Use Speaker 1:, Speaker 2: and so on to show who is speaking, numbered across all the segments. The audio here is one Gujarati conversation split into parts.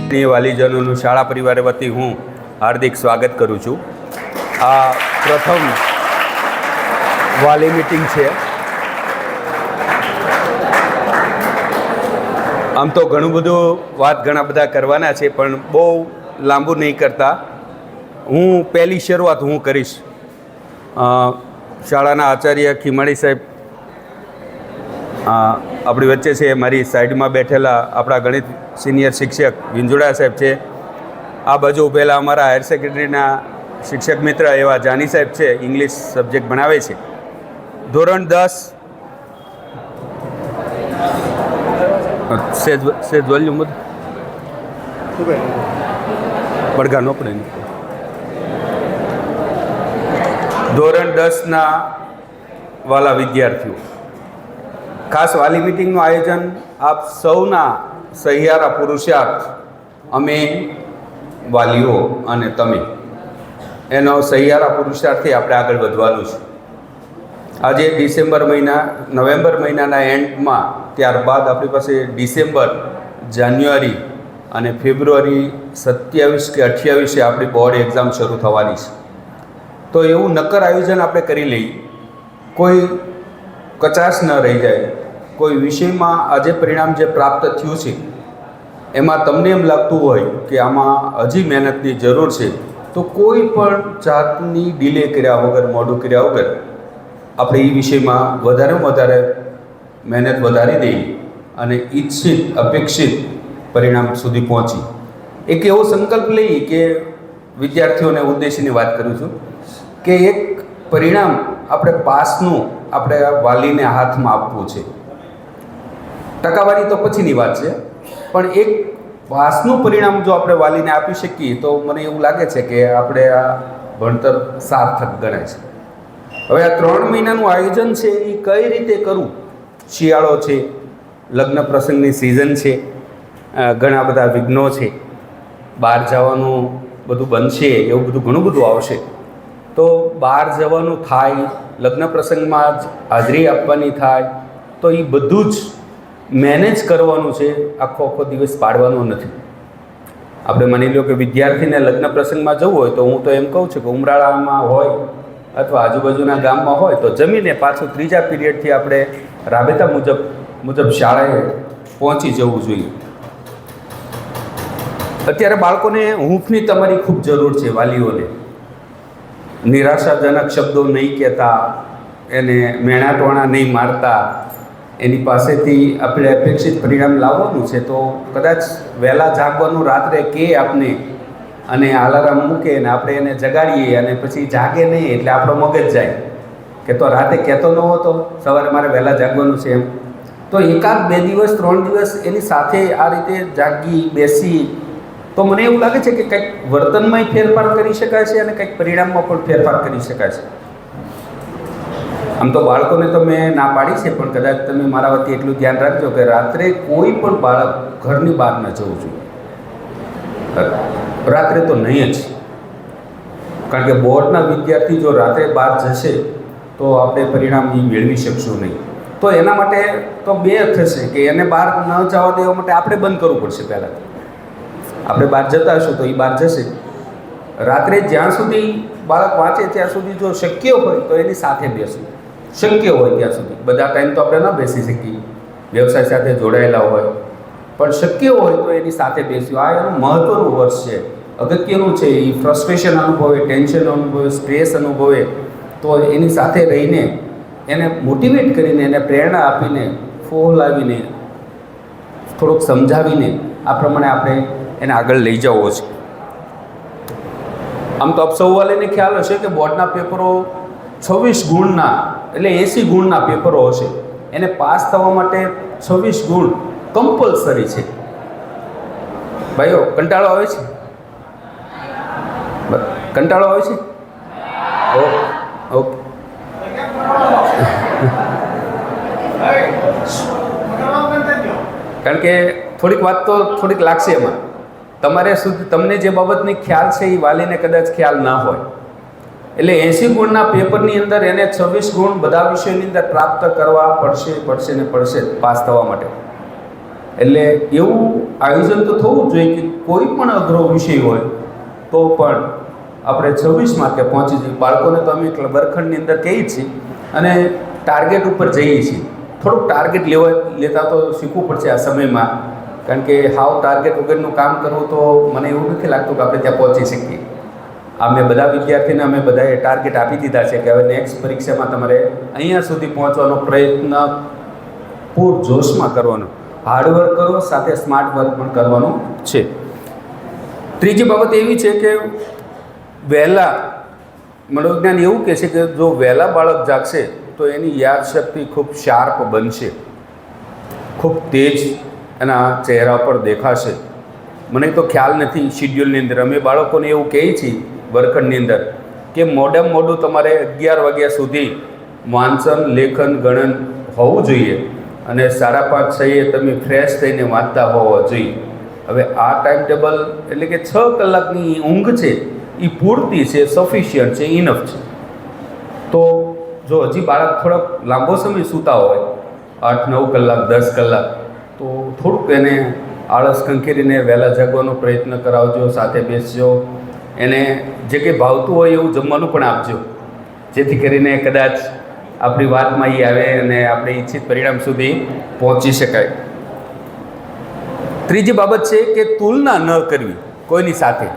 Speaker 1: વાલીજનોનું શાળા પરિવાર વતી હું હાર્દિક સ્વાગત કરું છું. આ પ્રથમ વાલી મીટિંગ છે. આમ તો ઘણું બધું વાત ઘણા બધા કરવાના છે, પણ બહુ લાંબુ નહીં કરતા હું પહેલી શરૂઆત હું કરીશ. શાળાના આચાર્ય ખીમાણી સાહેબ આપણી વચ્ચે છે. મારી સાઈડમાં બેઠેલા આપણા ગણિત સિનિયર શિક્ષક વિંજોડા સાહેબ છે. આ બાજુ પહેલાં અમારા હાયર સેકન્ડરીના શિક્ષક મિત્ર એવા જાની સાહેબ છે, ઇંગ્લિશ સબ્જેક્ટ ભણાવે છે. ધોરણ 10 સેજ વોલ્યુમ પડઘા નો પડે. ધોરણ 10ના વાલા વિદ્યાર્થીઓ, ખાસ વાલી મિટિંગનું આયોજન આપ સૌના સહિયારા પુરુષાર્થ, અમે વાલીઓ અને તમે, એનો સહિયારા પુરુષાર્થથી આપણે આગળ વધવાનું છે. આજે નવેમ્બર મહિનાના એન્ડમાં, ત્યારબાદ આપણી પાસે ડિસેમ્બર, જાન્યુઆરી અને ફેબ્રુઆરી 27 કે 28 આપણી બોર્ડ એક્ઝામ શરૂ થવાની છે. તો એવું નક્કર આયોજન આપણે કરી લઈએ, કોઈ કચાશ ન રહી જાય. કોઈ વિષયમાં આજે પરિણામ જે પ્રાપ્ત થયું છે એમાં તમને એમ લાગતું હોય કે આમાં હજી મહેનતની જરૂર છે, તો કોઈ પણ જાતની ડિલે કર્યા વગર, મોડું કર્યા વગર આપણે એ વિષયમાં વધારેમાં વધારે મહેનત વધારી દઈએ અને ઈચ્છિત અપેક્ષિત પરિણામ સુધી પહોંચી. એક એવો સંકલ્પ લઈએ કે વિદ્યાર્થીઓને ઉદ્દેશીની વાત કરું છું કે એક પરિણામ આપણે પાસનું આપણે વાલીને હાથમાં આપવું છે. ટકાવારી તો પછીની વાત છે, પણ એક પાસનું પરિણામ જો આપણે વાલીને આપી શકીએ તો મને એવું લાગે છે કે આપણે આ ભણતર સાર્થક ગણાય છે. હવે આ 3 મહિનાનું આયોજન છે એ કઈ રીતે કરવું? શિયાળો છે, લગ્ન પ્રસંગની સિઝન છે, ઘણા બધા વિઘ્નો છે, બહાર જવાનું બધું બનશે, એવું બધું ઘણું બધું આવશે. તો બહાર જવાનું થાય, લગ્ન પ્રસંગમાં જ હાજરી આપવાની થાય, તો એ બધું જ મેનેજ કરવાનું છે. આખો દિવસ પાડવાનો નથી. આપણે માની લો કે વિદ્યાર્થીને લગ્ન પ્રસંગમાં જવું હોય તો હું તો એમ કહું છું કે ઉમરાળામાં હોય અથવા આજુબાજુના ગામમાં હોય તો જમીને પાછું 3જા પીરિયડથી આપણે રાબેતા મુજબ શાળાએ પહોંચી જવું જોઈએ. અત્યારે બાળકોને હૂંફની તમારી ખૂબ જરૂર છે. વાલીઓને નિરાશાજનક શબ્દો નહીં કહેતા, એને મેણાટોણા નહીં મારતા, એની પાસેથી આપણે અપેક્ષિત પરિણામ લાવવાનું છે. તો કદાચ વહેલા જાગવાનું રાત્રે કે આપને અને અલાર્મ મૂકે અને આપણે એને જગાડીએ અને પછી જાગે નહીં એટલે આપણો મગજ જાય કે તો રાતે કહેતો ન હતો સવારે મારે વહેલા જાગવાનું છે એમ. તો 1-2 દિવસ 3 દિવસ એની સાથે આ રીતે જાગી બેસી તો મને એવું લાગે છે કે કંઈક વર્તનમાં ફેરફાર કરી શકાય છે અને કંઈક પરિણામમાં પણ ફેરફાર કરી શકાય છે. આમ તો બાળકોને તો મેં ના પાડી છે, પણ કદાચ તમે મારા વતી એટલું ધ્યાન રાખજો કે રાત્રે કોઈ પણ બાળક ઘરની બહાર ન જવું જોઈએ. રાત્રે તો નહીં જ, કારણ કે બોર્ડના વિદ્યાર્થી જો રાત્રે બહાર જશે તો આપણે પરિણામ એ મેળવી શકશું નહીં. તો એના માટે તો 2 થશે કે એને બહાર ન જવા દેવા માટે આપણે બંધ કરવું પડશે. પહેલાં આપણે બહાર જતા હશું તો એ બહાર જશે. રાત્રે જ્યાં સુધી બાળક વાંચે ત્યાં સુધી જો શક્ય હોય તો એની સાથે બેસવું. શક્ય હોય ત્યાં સુધી, બધા ટાઈમ તો આપણે ન બેસી શકીએ, વ્યવસાય સાથે જોડાયેલા હોય, પણ શક્ય હોય તો એની સાથે બેસ્યું. આ એનું મહત્ત્વનું વર્ષ છે, અગત્યનું છે. એ ફ્રસ્ટ્રેશન અનુભવે, ટેન્શન અનુભવે, સ્ટ્રેસ અનુભવે, તો એની સાથે રહીને એને મોટિવેટ કરીને, એને પ્રેરણા આપીને, ફોલાવીને, થોડુંક સમજાવીને આ પ્રમાણે આપણે એને આગળ લઈ જવો છે. આમ તો આપ સૌ વાલીને ખ્યાલ હશે કે બોર્ડના પેપરો 26 ગુણના એટલે 80 ગુણના પેપરો હશે. એને પાસ થવા માટે 26 ગુણ કમ્પલસરી છે. ભાઈઓ, કંટાળો આવે છે? કંટાળો આવે છે? ઓકે. કારણ કે થોડીક વાત તો થોડીક લાગશે એમાં. તમને જે બાબતની ખ્યાલ છે એ વાલીને કદાચ ખ્યાલ ના હોય. એટલે 80 ગુણના પેપરની અંદર એને 26 ગુણ બધા વિષયોની અંદર પ્રાપ્ત કરવા પડશે પાસ થવા માટે. એટલે એવું આયોજન તો થવું જોઈએ કે કોઈ પણ અઘરો વિષય હોય તો પણ આપણે 26 માર્કે પહોંચી જઈએ. બાળકોને તો અમે વર્ગખંડની અંદર કહીએ છીએ અને ટાર્ગેટ ઉપર જઈએ છીએ. થોડુંક ટાર્ગેટ લેતા તો શીખવું પડશે આ સમયમાં, કારણ કે હાવ ટાર્ગેટ વગરનું કામ કરવું તો મને એવું નથી લાગતું કે આપણે ત્યાં પહોંચી શકીએ. અમે બધા વિદ્યાર્થીને અમે બધાએ ટાર્ગેટ આપી દીધા છે કે હવે નેક્સ્ટ પરીક્ષામાં તમારે અહીંયા સુધી પહોંચવાનો પ્રયત્ન પૂરજોશમાં કરવાનો, હાર્ડવર્ક કરો, સાથે સ્માર્ટ વર્ક પણ કરવાનું છે. ત્રીજી બાબત એવી છે કે વહેલા મનોવિજ્ઞાન એવું કહે છે કે જો વહેલા બાળક જાગશે તો એની યાદશક્તિ ખૂબ શાર્પ બનશે, ખૂબ તેજ એના ચહેરા પર દેખાશે. મને તો ખ્યાલ નથી શિડ્યુલની અંદર અમે બાળકોને એવું કહીએ છીએ વર્ગખંડની અંદર કે મોડામાં મોડું તમારે 11 વાગ્યા સુધી વાંચન, લેખન, ગણન હોવું જોઈએ અને 5:30-6 તમે ફ્રેશ થઈને વાંચતા હોવા જોઈએ. હવે આ ટાઈમ ટેબલ એટલે કે 6 કલાકની ઊંઘ છે એ પૂરતી છે, સફિશિયન્ટ છે, ઇનફ છે. તો જો હજી બાળક થોડોક લાંબો સમય સૂતા હોય 8-9 કલાક 10 કલાક તો થોડુંક એને આળસ ખંખેરીને વહેલા જાગવાનો પ્રયત્ન કરાવજો, સાથે બેસજો, એને જે કંઈ ભાવતું હોય એવું જમવાનું પણ આપજો, જેથી કરીને કદાચ આપણી વાતમાં એ આવે અને આપણે ઈચ્છિત પરિણામ સુધી પહોંચી શકાય. ત્રીજી બાબત છે કે તુલના ન કરવી કોઈની સાથે.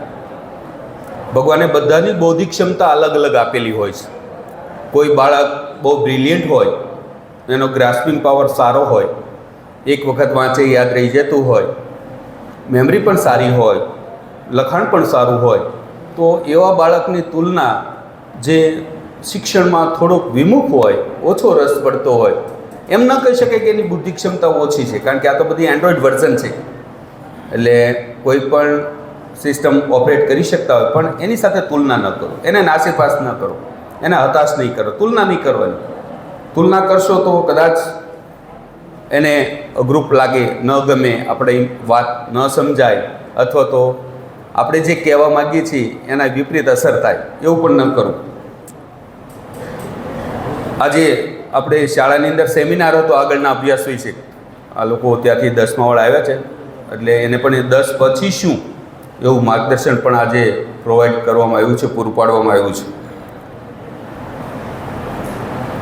Speaker 1: ભગવાને બધાની બૌદ્ધિક ક્ષમતા અલગ અલગ આપેલી હોય છે. કોઈ બાળક બહુ બ્રિલિયન્ટ હોય, એનો ગ્રાસ્પિંગ પાવર સારો હોય, એક વખત વાંચે યાદ રહી જતું હોય, મેમરી પણ સારી હોય, લખાણ પણ સારું હોય, તો એવા બાળકની તુલના જે શિક્ષણમાં થોડોક વિમુખ હોય, ઓછો રસ પડતો હોય, એમ ન કહી શકાય કે એની બુદ્ધિ ક્ષમતા ઓછી છે, કારણ કે આ તો બધી એન્ડ્રોઈડ વર્ઝન છે. એટલે કોઈ પણ સિસ્ટમ ઓપરેટ કરી શકતા હોય, પણ એની સાથે તુલના ન કરો, એને નાસીપાસ ન કરો, એને હતાશ નહીં કરો, તુલના નહીં કરવાની. તુલના કરશો તો કદાચ એને અઘરું લાગે, ન ગમે, આપણે વાત ન સમજાય, અથવા તો આપણે જે કહેવા માગીએ છીએ એના વિપરીત અસર થાય, એવું પણ ન કરવું. આજે આપણે શાળાની અંદર સેમિનાર હતો આગળના અભ્યાસ વિશે. આ લોકો ત્યાંથી 10મા વાળા આવ્યા છે, એટલે એને પણ એ 10 પછી શું એવું માર્ગદર્શન પણ આજે પ્રોવાઈડ કરવામાં આવ્યું છે, પૂરું પાડવામાં આવ્યું છે.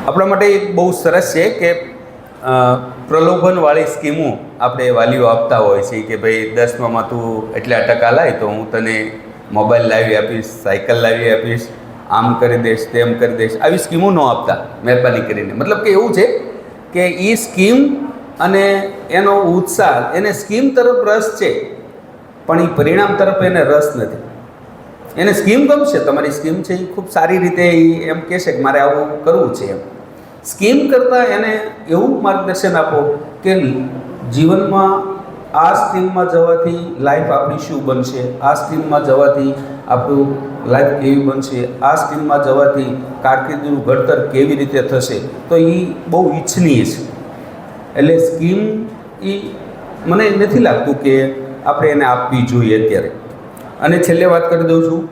Speaker 1: આપણા માટે એક બહુ સરસ છે કે પ્રલોભનવાળી સ્કીમો આપણે વાલીઓ આપતા હોય છે કે ભાઈ 10મામાં તું એટલા ટકા લાય તો હું તને મોબાઈલ લાવી આપીશ, સાયકલ લાવી આપીશ, આમ કરી દઈશ, તેમ કરી દઈશ. આવી સ્કીમો ન આપતા મહેરબાની કરીને. મતલબ કે એવું છે કે એ સ્કીમ અને એનો ઉત્સાહ, એને સ્કીમ તરફ રસ છે પણ એ પરિણામ તરફ એને રસ નથી. એને સ્કીમ ગમશે, તમારી સ્કીમ છે એ ખૂબ સારી રીતે એમ કહેશે કે મારે આવું કરવું છે એમ. સ્કીમ કરતાં એને એવું માર્ગદર્શન આપો કે જીવનમાં આ સ્ટ્રીમમાં જવાથી લાઈફ આપણી શું બનશે, આ સ્ટ્રીમમાં જવાથી આપણું લાઈફ કેવી બનશે, આ સ્ટ્રીમમાં જવાથી કારકિર્દીનું ઘડતર કેવી રીતે થશે. તો એ બહુ ઈચ્છનીય છે. એટલે સ્કીમ એ મને નથી લાગતું કે આપણે એને આપવી જોઈએ અત્યારે. અને છેલ્લે વાત કરી દઉં છું,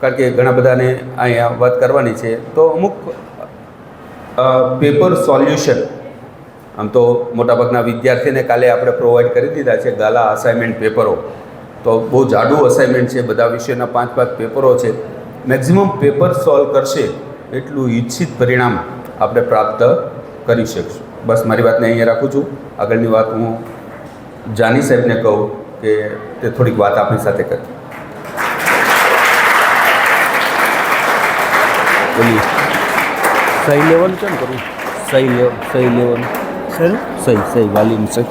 Speaker 1: કારણ કે ઘણા બધાને અહીંયા વાત કરવાની છે. તો અમુક પેપર સોલ્યુશન આમ તો મોટાભાગના વિદ્યાર્થીને કાલે આપણે પ્રોવાઈડ કરી દીધા છે, ગાલા અસાઇનમેન્ટ પેપરો. તો બહુ જાડું અસાઇનમેન્ટ છે, બધા વિષયના 5-5 પેપરો છે. મેક્ઝિમમ પેપર સોલ્વ કરશે એટલું ઈચ્છિત પરિણામ આપણે પ્રાપ્ત કરી શકશું. બસ મારી વાતને અહીંયા રાખું છું. આગળની વાત હું જાની સાહેબને કહું કે તે થોડીક વાત આપણી સાથે કરે. બોલીએ.
Speaker 2: સહી લેવલ કેમ કરવું? સહી લેવલ સહી વાલીનું સહી.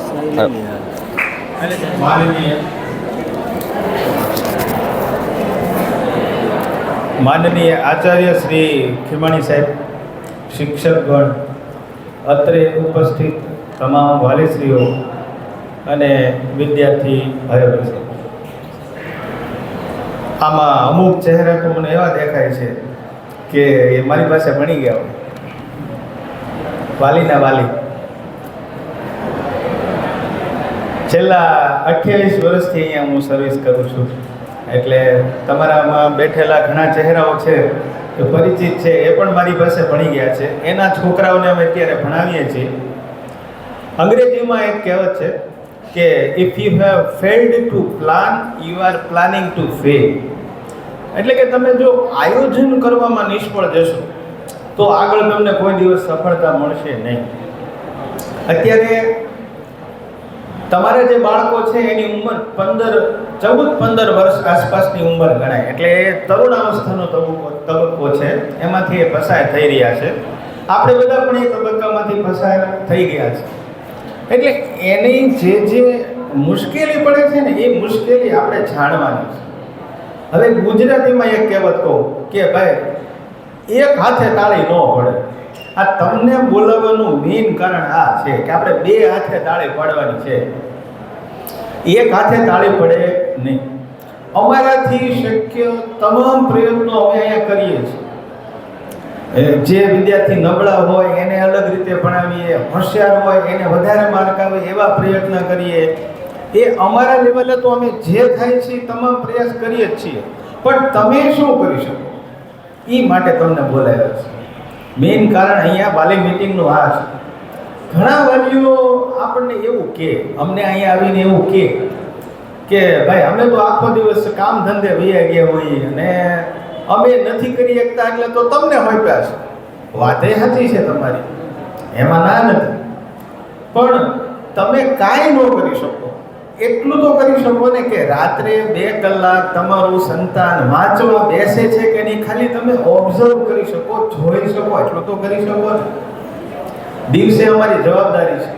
Speaker 3: માનનીય આચાર્ય શ્રી ખીમાણી સાહેબ, શિક્ષકગણ, અત્રે ઉપસ્થિત તમામ વાલીશ્રીઓ અને વિદ્યાર્થી ભાઈઓ બહેનો, આમાં અમુક ચહેરા તો મને એવા દેખાય છે કે એ મારી પાસે ભણી ગયા હોય, વાલીના વાલી. છેલ્લા 28 વર્ષથી અહીંયા હું સર્વિસ કરું છું, એટલે તમારામાં બેઠેલા ઘણા ચહેરાઓ છે તો પરિચિત છે, એ પણ મારી પાસે ભણી ગયા છે. એના છોકરાઓને અમે અત્યારે ભણાવીએ છીએ. અંગ્રેજીમાં એક કહેવત છે, કે if you have failed to plan you are planning to fail. એટલે કે તમે જો આયોજન કરવામાં નિષ્ફળ જશો તો આગળ તમને કોઈ દિવસ સફળતા મળશે નહીં. અત્યારે તમારા જે બાળકો છે એની ઉંમર 14-15 વર્ષ આસપાસની ઉંમર ગણાય. એટલે એ તરુણાવસ્થાનો તબક્કો છે, એમાંથી એ પસાર થઈ રહ્યા છે. આપણે બધા પણ એ તબક્કામાંથી પસાર થઈ ગયા છે. એટલે એની જે મુશ્કેલી પડે છે ને એ મુશ્કેલી આપણે જાણવાની છે. હવે ગુજરાતીમાં એક કહેવત કહું કે ભાઈ એક હાથે તાળી ન પડે. આ તમને બોલાવવાનું મેઇન કારણ આ છે કે આપણે બે હાથે તાળી પાડવાની છે, એક હાથે તાળી પડે નહીં. અમારાથી શક્ય તમામ પ્રયત્નો અમે અહીંયા કરીએ છીએ. જે વિદ્યાર્થી નબળા હોય એને અલગ રીતે ભણાવીએ, હોશિયાર હોય એને વધારે માર્ક આવે એવા પ્રયત્ન કરીએ. એ અમારા લેવલે તો અમે જે થાય છે તમામ પ્રયાસ કરીએ જ છીએ. પણ તમે શું કરી શકો એ માટે તમને બોલાવ્યા છે. મેઇન કારણ અહીંયા વાલી મિટિંગનું આ છે. ઘણા વાલીઓ આપણને એવું કહે, અમને અહીંયા આવીને એવું કે ભાઈ અમે તો આખો દિવસ કામ ધંધે વૈયા ગયા હોઈએ અને અમે નથી કરી શકતા એટલે તો તમને હોપ્યા છે. વાત એ સાચી છે તમારી, એમાં ના નથી. પણ તમે કાંઈ ન કરી શકો એટલું તો કરી શકો ને કે રાત્રે 2 કલાક તમારું સંતાન વાંચવા બેસે છે કે નહીં ખાલી તમે ઓબ્ઝર્વ કરી શકો, જોઈ શકો, એટલું તો કરી શકો ને. દિવસે અમારી જવાબદારી છે,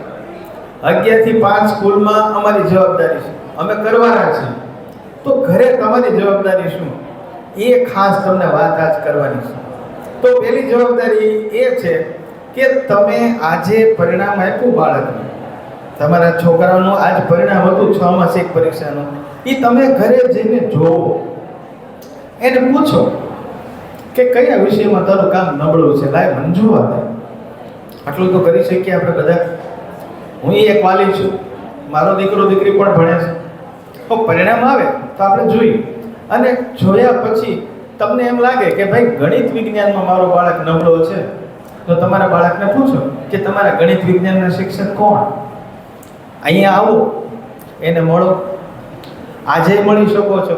Speaker 3: 11 થી 5 સ્કૂલમાં અમારી જવાબદારી છે, અમે કરવાના છીએ. તો ઘરે તમારી જવાબદારી શું એ ખાસ તમને વાત આજ કરવાની છે. તો પહેલી જવાબદારી એ છે કે તમે આજે પરિણામ આપ્યું બાળકને, તમારા છોકરાઓનું આજ પરિણામ હતું 6 માસિક પરીક્ષાનું, એ તમે ઘરે જઈને જોવો, એને પૂછો કે કયા વિષયમાં તારું કામ નબળું છે, લાય મને જોવા દે. આટલું તો કરી શકીએ આપણે બધા. હું એક વાલી છું, મારો દીકરો દીકરી પણ ભણે છે. તો પરિણામ આવે તો આપણે જોઈએ, અને જોયા પછી તમને એમ લાગે કે ભાઈ ગણિત વિજ્ઞાનમાં મારો બાળક નબળો છે, તો તમારા બાળકને પૂછો કે તમારા ગણિત વિજ્ઞાનના શિક્ષક કોણ, અહીંયા આવો, એને મળો, આજે મળી શકો છો.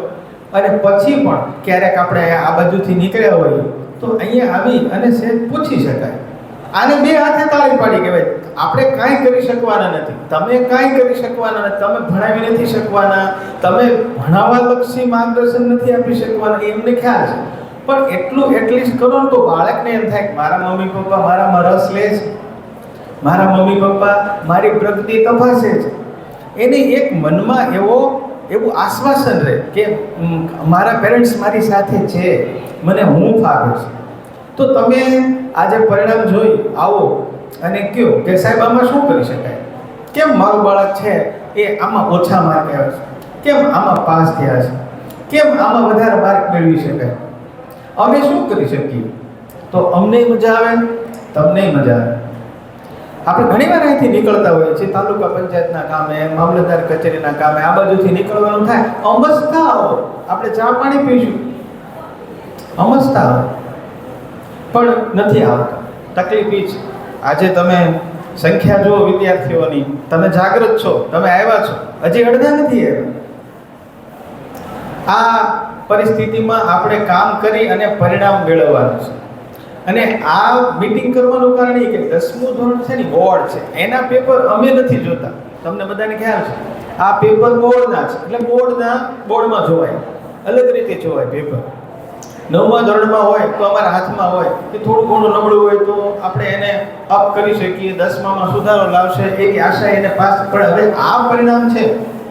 Speaker 3: અને પછી પણ ક્યારેક આપણે આ બાજુથી નીકળ્યા હોઈએ તો અહીંયા આવી અને સહેજ પૂછી શકાય. આને 2 હાથે તાળી પાડી કહેવાય. આપણે કાંઈ કરી શકવાના નથી, તમે કાંઈ કરી શકવાના નથી, તમે ભણાવી નથી શકવાના, તમે ભણાવવાલક્ષી માર્ગદર્શન નથી આપી શકવાના, એમને ખ્યાલ છે. પણ એટલું એટલીસ્ટ કરો ને તો બાળકને એમ થાય કે મારા મમ્મી પપ્પા મારામાં રસ લે છે, મારા મમ્મી પપ્પા મારી પ્રગતિ તપાસે છે. એને એક મનમાં એવું આશ્વાસન રહે કે મારા પેરેન્ટ્સ મારી સાથે છે, મને હૂંફ આવે છે. તો તમે આજે પરિણામ જોઈ આવો અને કહો કે સાહેબ આમાં શું કરી શકાય, કેમ મારું બાળક છે એ આમાં ઓછા માર્ક આવ્યા છે, કેમ આમાં પાસ થયા છે, કેમ આમાં વધારે માર્ક મેળવી શકાય, અમે શું કરી શકીએ. તો અમને મજા આવે, તમને મજા આવે. આપણે ઘણીવાર અહીંથી નીકળતા હોઈએ છીએ, તાલુકા પંચાયતના કામે, મામલતદાર કચેરીના કામે, આ બાજુથી નીકળવાનું થાય, અમસ્તા આવો, આપણે ચા પાણી પીશું, અમસ્તા આવો, પણ નથી આવતા. તકલીફ એ છે. આજે તમે સંખ્યા જુઓ વિદ્યાર્થીઓની, તમે જાગૃત છો, તમે આવ્યા છો, હજી અડધા નથી આવ્યા. આ પરિસ્થિતિમાં આપણે કામ કરી અને પરિણામ મેળવવાનું છે. અને આ મીટિંગ કરવાનું કારણ એ કે 10મું ધોરણ છે ને બોર્ડ છે, એના પેપર અમે નથી જોતા, તમને બધાને ખ્યાલ છે. આ પેપર બોર્ડના છે, એટલે બોર્ડમાં જોવાય, અલગ રીતે જોવાય પેપર. 9મા ધોરણમાં હોય તો અમારા હાથમાં હોય કે થોડું ઘણું નબળું હોય તો આપણે એને અપ કરી શકીએ, 10મામાં સુધારો લાવશે એવી આશા એને પાસ. પણ હવે આ પરિણામ છે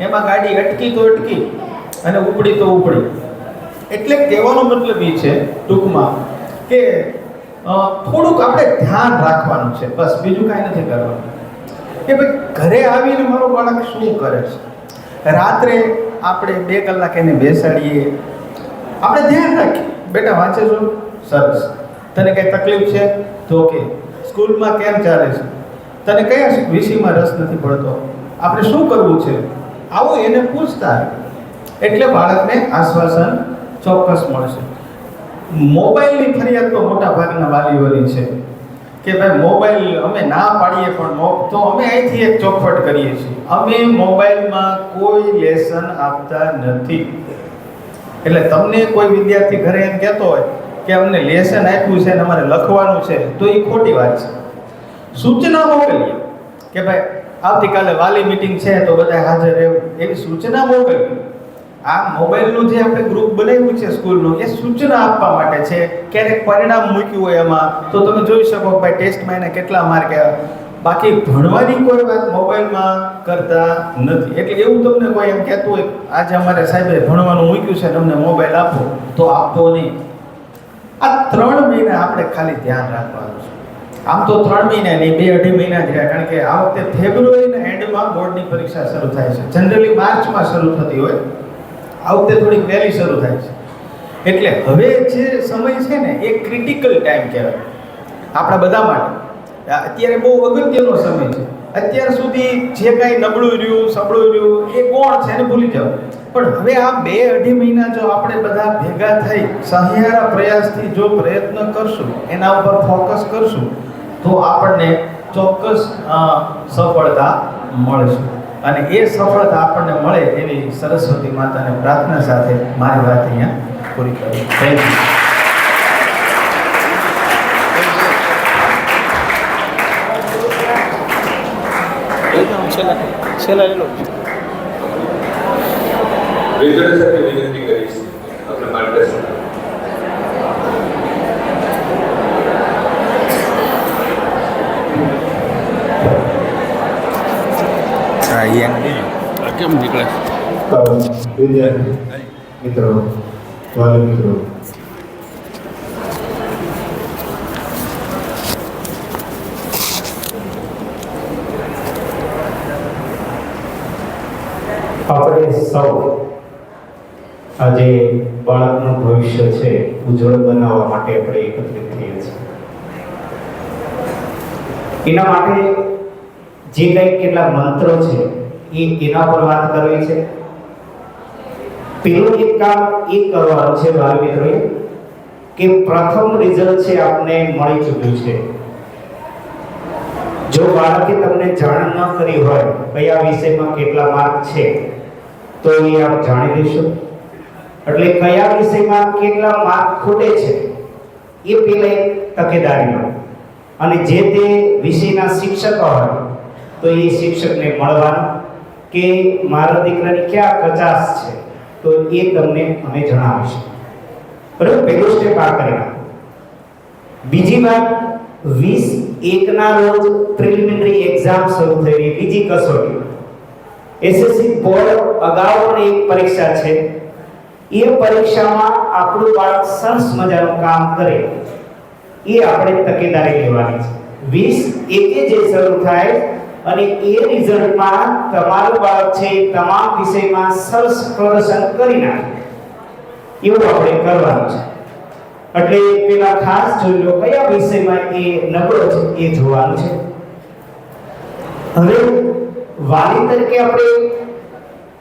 Speaker 3: એમાં ગાડી અટકી તો અટકી અને ઉપડી તો ઉપડી. એટલે કહેવાનો મતલબ એ છે ટૂંકમાં કે થોડુંક આપણે ધ્યાન રાખવાનું છે, બસ બીજું કાંઈ નથી કરવાનું. કે ભાઈ ઘરે આવીને મારો બાળક શું કરે છે, રાત્રે આપણે 2 કલાક એને બેસાડીએ, આપણે ધ્યાન રાખીએ, બેટા વાંચે છો, સરસ, તને કંઈ તકલીફ છે તો કે, સ્કૂલમાં કેમ ચાલે છે, તને કયા વિષયમાં રસ નથી પડતો, આપણે શું કરવું છે, આવું એને પૂછતા. એટલે બાળકને આશ્વાસન ચોક્કસ મળશે. મોબાઈલની ફરિયાદ તો મોટા ભાગના વાલીઓની છે કે ભાઈ મોબાઈલ અમે ના પાડીએ પણ તો અમે અહીંથી એક ચોખવટ કરીએ છીએ, અમે મોબાઈલમાં કોઈ લેસન આપતા નથી. એટલે તમને કોઈ વિદ્યાર્થી ઘરે એમ કહેતો હોય કે અમને લેસન આપ્યું છે ને અમારે લખવાનું છે, તો એ ખોટી વાત છે. સૂચના મોકલીએ કે ભાઈ આવતીકાલે વાલી મીટિંગ છે તો બધા હાજર રહેવું, એવી સૂચના મોકલીએ. આ મોબાઈલનું જે આપણે ગ્રુપ બનાવ્યું છે સ્કૂલનું, એ સૂચના આપવા માટે છે. ક્યારેક પરિણામ મૂક્યું હોય એમાં તો તમે જોઈ શકો કે ભાઈ ટેસ્ટમાં એને કેટલા માર્ક આવ્યા. બાકી ભણવાની કોઈ વાત મોબાઈલમાં કરતા નથી. એટલે એવું તમને કોઈ એમ કહેતું હોય આજે અમારે સાહેબે ભણવાનું મૂક્યું છે ને અમને મોબાઈલ આપો, તો આપો નહીં. આ 3 મહિના આપણે ખાલી ધ્યાન રાખવાનું છે. આમ તો 3 મહિના નહીં, 2-2.5 મહિના જ રહ્યા, કારણ કે આ વખતે ફેબ્રુઆરીના એન્ડમાં બોર્ડની પરીક્ષા શરૂ થાય છે. જનરલી માર્ચમાં શરૂ થતી હોય, આ વખતે થોડીક વહેલી શરૂ થાય છે. એટલે હવે જે સમય છે ને એ ક્રિટિકલ ટાઈમ કહેવાય આપણા બધા માટે. અત્યારે બહુ અગત્યનો સમય છે. અત્યાર સુધી જે કાંઈ નબળું રહ્યું સબળું રહ્યું એ કોણ છે એને ભૂલી જાઓ. પણ હવે આ 2-2.5 મહિના જો આપણે બધા ભેગા થઈ સહિયારા પ્રયાસથી જો પ્રયત્ન કરશું, એના ઉપર ફોકસ કરશું, તો આપણને ચોક્કસ સફળતા મળશે. અને એ સફળતા આપણને મળે એવી સરસ્વતી માતાને પ્રાર્થના સાથે મારી વાત અહીંયા પૂરી કરું. Thank you.
Speaker 2: છેલ્લા લેલો
Speaker 1: વિજય સાથે વિનંતી કરીશ આપણે માર્ગદર્શન.
Speaker 2: કેમ નીકળે?
Speaker 4: વિદ્યાર્થી મિત્રો, વાલી મિત્રો, આપણે સૌ આજે બાળકનું ભવિષ્ય છે ઉજ્જવળ બનાવવા માટે આપણે એકત્રિત થઈએ છીએ. એના માટે જે કંઈક કેટલા મંત્રો છે એના પર વાત કરવી છે. પેલું એક કામ એ કરવાનું છે બાળ મિત્રોએ કે પ્રથમ રિઝલ્ટ છે આપને મળી ચૂક્યું છે. જો બાળકે તમને જાણ ન કરી હોય કયા વિષયમાં કેટલા માર્ક છે તો એ આપ જાણી લેશો. એટલે કયા વિષયમાં કેટલા માર્ક ખૂટે છે એ પેલા એક તકેદારી લો. અને જે તે વિષયના શિક્ષક હોય તો એ શિક્ષકને મળવાનું કે મારા દીકરાની ક્યાં કચાશ છે તો એ તમને અમે જણાવીશું. બરાબર, પહેલું સ્ટેપ આ કરી નાખો. બીજી વાત, 20/1 ના રોજ પ્રિલિમિનરી એક્ઝામ શરૂ થઈ રહી, બીજી કસોટી. એસએસસી બોર્ડ અગાઉ પણ એક પરીક્ષા છે. એ પરીક્ષામાં આપણું બાળક સરસ મજાનું કામ કરે એ આપણે તકેદારી લેવાની છે. 20/1 જે શરૂ થાય અને એ રિઝલ્ટમાં તમારું બાળક છે તમામ વિષયમાં સરસ પ્રદર્શન કરી નાખે એવું આપણે કરવાનું છે. એટલે પેલા ખાસ જોઈ લો કયા વિષયમાં એ નબળો છે એ જોવાનું છે. હવે વાલી તરીકે આપણે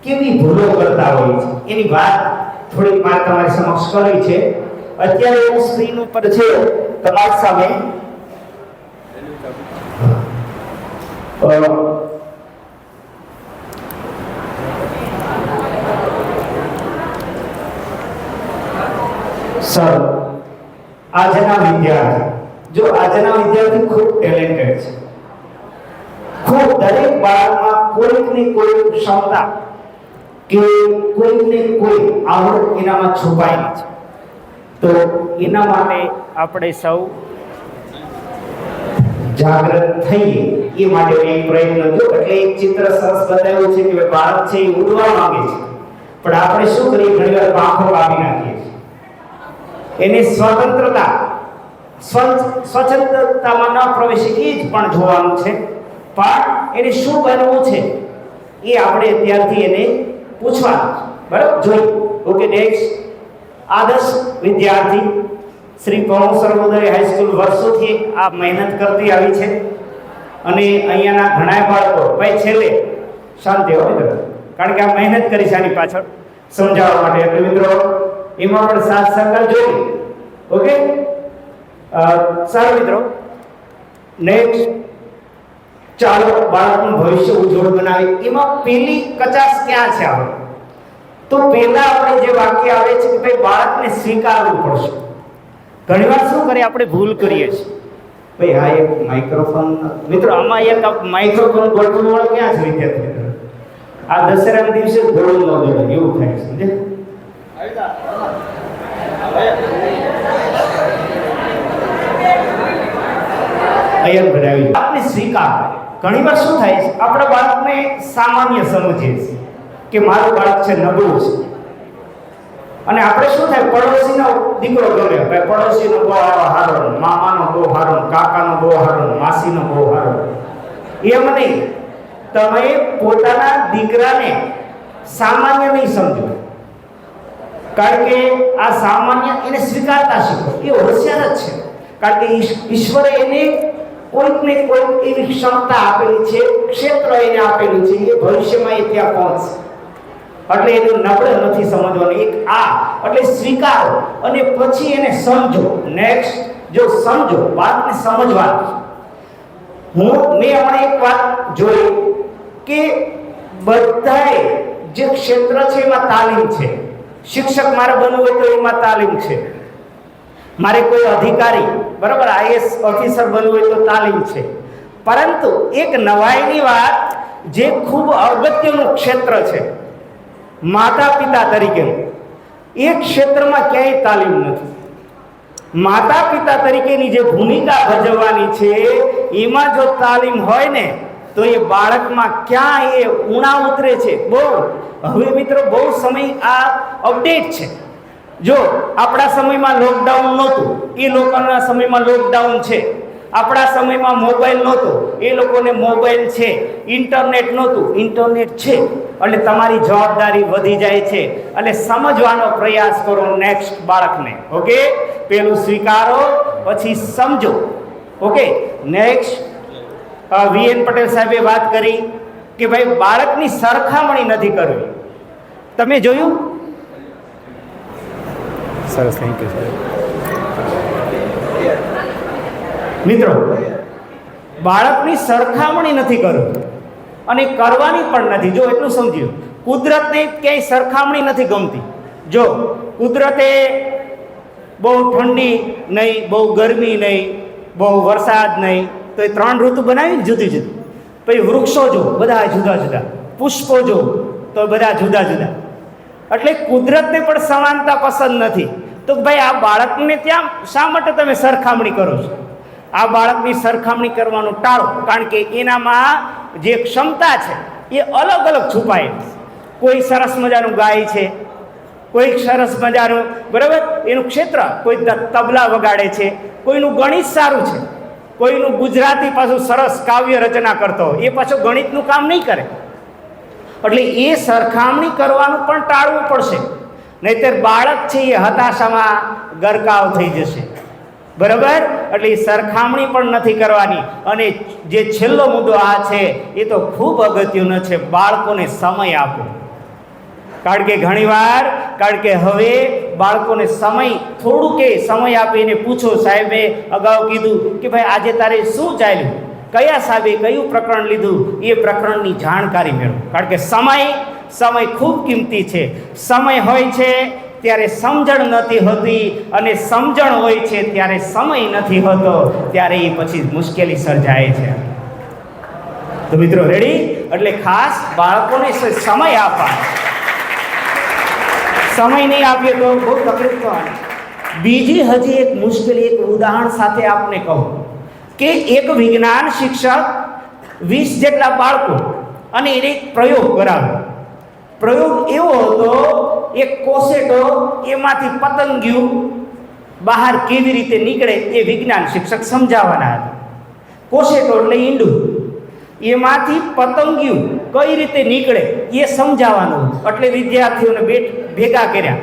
Speaker 4: કેવી ભૂલો કરતા હોઈએ છીએ એની વાત થોડીક મારે તમારી સમક્ષ કરવી છે. અત્યારે હું સ્ક્રીન ઉપર છે તમારી સામે સર આજના વિદ્યાર્થી ખૂબ ટેલેન્ટેડ છે. ખૂબ દરેક બાળકમાં કોઈક ને કોઈ ક્ષમતા કે કોઈક ને કોઈ આવડ એનામાં છુપાયેલી છે. તો એના માટે આપણે સૌ જાગૃત થઈએ એ માટે એક પ્રયત્ન જો. એટલે એક ચિત્ર સરસ બતાવ્યું છે કે બાળક છે એ ઉડવા માંગે છે પણ આપણે શું કરીએ ઘણીવાર પાંખો કાપી નાખીએ છીએ. એને સ્વતંત્રતામાં ન પ્રવેશે એ જ પણ જોવાનું છે. પણ એને શું બનવું છે એ આપણે અત્યારથી એને પૂછવાનું છે. બરાબર, જોઈ. Okay, next. આદર્શ વિદ્યાર્થી શ્રી પવન સર્વોદય હાઈસ્કૂલ વર્ષોથી આ મહેનત કરતી આવી છે અને અહીંયાના ઘણા બાળકો ભાઈ છેલ્લે શાંતિ હોય મિત્રો, કારણ કે આ મહેનત કરી છે આની પાછળ સમજાવવા માટે. એટલે મિત્રો એમાં પણ સાથ સહકાર જોઈએ. ઓકે, સારું મિત્રો, નેક્સ્ટ, ચાલો બાળકનું ભવિષ્ય ઉજ્જવળ બનાવે. એમાં પેલી કચાશ ક્યાં છે આપણે? તો પહેલા આપણે જે વાક્ય આવે છે કે ભાઈ બાળકને સ્વીકારવું પડશે. ઘણીવાર શું કરીએ આપણે ભૂલ કરીએ છીએ. ભાઈ આ એક માઇક્રોફોન, મિત્રો આમાં એક માઇક્રોફોન ગોઠવણ વાળો ક્યાં છે વિદ્યાર્થી? આ દશેરાના દિવસે ગોળ ન દોડે એવું થાય છે, સમજે? અહીંયા બનાવી આપણે સ્વીકાર. ઘણીવાર શું થાય છે આપણા બાળકને સામાન્ય સમજીએ છીએ કે મારું બાળક છે નબળું છે, અને આપણે શું થાય પડોશીનો દીકરો ગમે, ભાઈ પડોશીનો બહુ હારો, મામાનો બહુ હારો, કાકાનો બહુ હારો, માસીનો બહુ હારો. એમ નહીં, તમે પોતાના દીકરાને સામાન્ય નહીં સમજો, કારણ કે આ સામાન્ય એને સ્વીકારતા શીખો. એ હોશિયાર જ છે, કારણ કે ઈશ્વરે એને કોઈક ને કોઈક એવી ક્ષમતા આપેલી છે, ક્ષેત્ર એને આપેલું છે, એ ભવિષ્યમાં એ ત્યાં પહોંચશે. એટલે એનું નબળે નથી સમજવાનું. એક આ એટલે સ્વીકારો અને પછી એને સમજો. નેક્સ્ટ, જો સમજો, વાતને સમજવાનું. મેં હમણાં એક વાત જોઈ કે બધાએ જે ક્ષેત્ર છે એમાં તાલીમ છે. શિક્ષક મારે બનવું હોય તો એમાં તાલીમ છે, મારે કોઈ અધિકારી બરાબર આઈએએસ ઓફિસર બનવું હોય તો તાલીમ છે. પરંતુ એક નવાઈની વાત, જે ખૂબ અગત્યનું ક્ષેત્ર છે માતા પિતા તરીકેનું, એ ક્ષેત્રમાં ક્યાંય તાલીમ નથી. માતા પિતા તરીકેની જે ભૂમિકા ભજવવાની છે એમાં જો તાલીમ હોય ને તો એ બાળકમાં ક્યાં એ ઉણા ઉતરે છે. બહુ હવે મિત્રો બહુ સમય આ અપડેટ છે. જો આપણા સમયમાં લોકડાઉન નહોતું, એ લોકોના સમયમાં લોકડાઉન છે. આપણા સમયમાં મોબાઈલ નહોતો, એ લોકોને મોબાઈલ છે. ઇન્ટરનેટ નહોતું, ઇન્ટરનેટ છે. એટલે તમારી જવાબદારી વધી જાય છે. એટલે સમજવાનો પ્રયાસ કરો નેક્સ્ટ બાળકને. ઓકે, પેલું સ્વીકારો, પછી સમજો. ઓકે, નેક્સ્ટ, વીએન પટેલ સાહેબે વાત કરી કે ભાઈ બાળકની સરખામણી નથી કરવી. તમે જોયું?
Speaker 2: સરસ, થેન્ક યુ સર.
Speaker 4: મિત્રો, બાળકની સરખામણી નથી કરવી અને કરવાની પણ નથી. જો એટલું સમજ્યું, કુદરતને ક્યાંય સરખામણી નથી ગમતી. જો કુદરતે બહુ ઠંડી નહીં, બહુ ગરમી નહીં, બહુ વરસાદ નહીં, તો એ 3 ઋતુ બનાવી જુદી જુદી. પછી વૃક્ષો જો બધા જુદા જુદા, પુષ્પો જો તો બધા જુદા જુદા. એટલે કુદરતને પણ સમાનતા પસંદ નથી. તો ભાઈ આ બાળકને ત્યાં શા માટે તમે સરખામણી કરો છો? આ બાળકની સરખામણી કરવાનું ટાળો, કારણ કે એનામાં જે ક્ષમતા છે એ અલગ અલગ છુપાય. કોઈ સરસ મજાનું ગાય છે, કોઈ સરસ મજાનું બરાબર એનું ક્ષેત્ર, કોઈ તબલા વગાડે છે, કોઈનું ગણિત સારું છે, કોઈનું ગુજરાતી પાછું સરસ કાવ્ય રચના કરતો હોય, એ પાછું ગણિતનું કામ નહીં કરે. એટલે એ સરખામણી કરવાનું પણ ટાળવું પડશે, નહીંતર બાળક છે એ હતાશામાં ગરકાવ થઈ જશે. બરાબર? એટલે એ સરખામણી પણ નથી કરવાની. અને જે છેલ્લો મુદ્દો આ છે એ તો ખૂબ અગત્યનો છે, બાળકોને સમય આપો. કારણ કે ઘણીવાર, કારણ કે હવે બાળકોને સમય થોડું કે સમય આપીને પૂછો, સાહેબે અગાઉ કીધું કે ભાઈ આજે તારે શું ચાલ્યું, કયા સાહેબે કયું પ્રકરણ લીધું, એ પ્રકરણની જાણકારી મેળવો. કારણ કે સમય ખૂબ કિંમતી છે. સમય હોય છે ત્યારે સમજણ નથી હોતી, અને સમજણ હોય છે ત્યારે સમય નથી હોતો, ત્યારે એ પછી મુશ્કેલી સર્જાય છે. તો મિત્રો રેડી? એટલે ખાસ બાળકોને સમય આપવાનો. સમય નહીં આપીએ તો બહુ તકલીફ થવાની. બીજી હજી એક મુશ્કેલી, એક ઉદાહરણ સાથે આપને કહું કે એક વિજ્ઞાન શિક્ષક 20 જેટલા બાળકો અને એને એક પ્રયોગ કરાવ્યો. પ્રયોગ એવો હતો, એક કોસેટો, એમાંથી પતંગિયું બહાર કેવી રીતે નીકળે એ વિજ્ઞાન શિક્ષક સમજાવવાના હતા. કોસેટો એટલે ઈંડું, એમાંથી પતંગિયું કઈ રીતે નીકળે એ સમજાવવાનું. એટલે વિદ્યાર્થીઓને ભેગા કર્યા.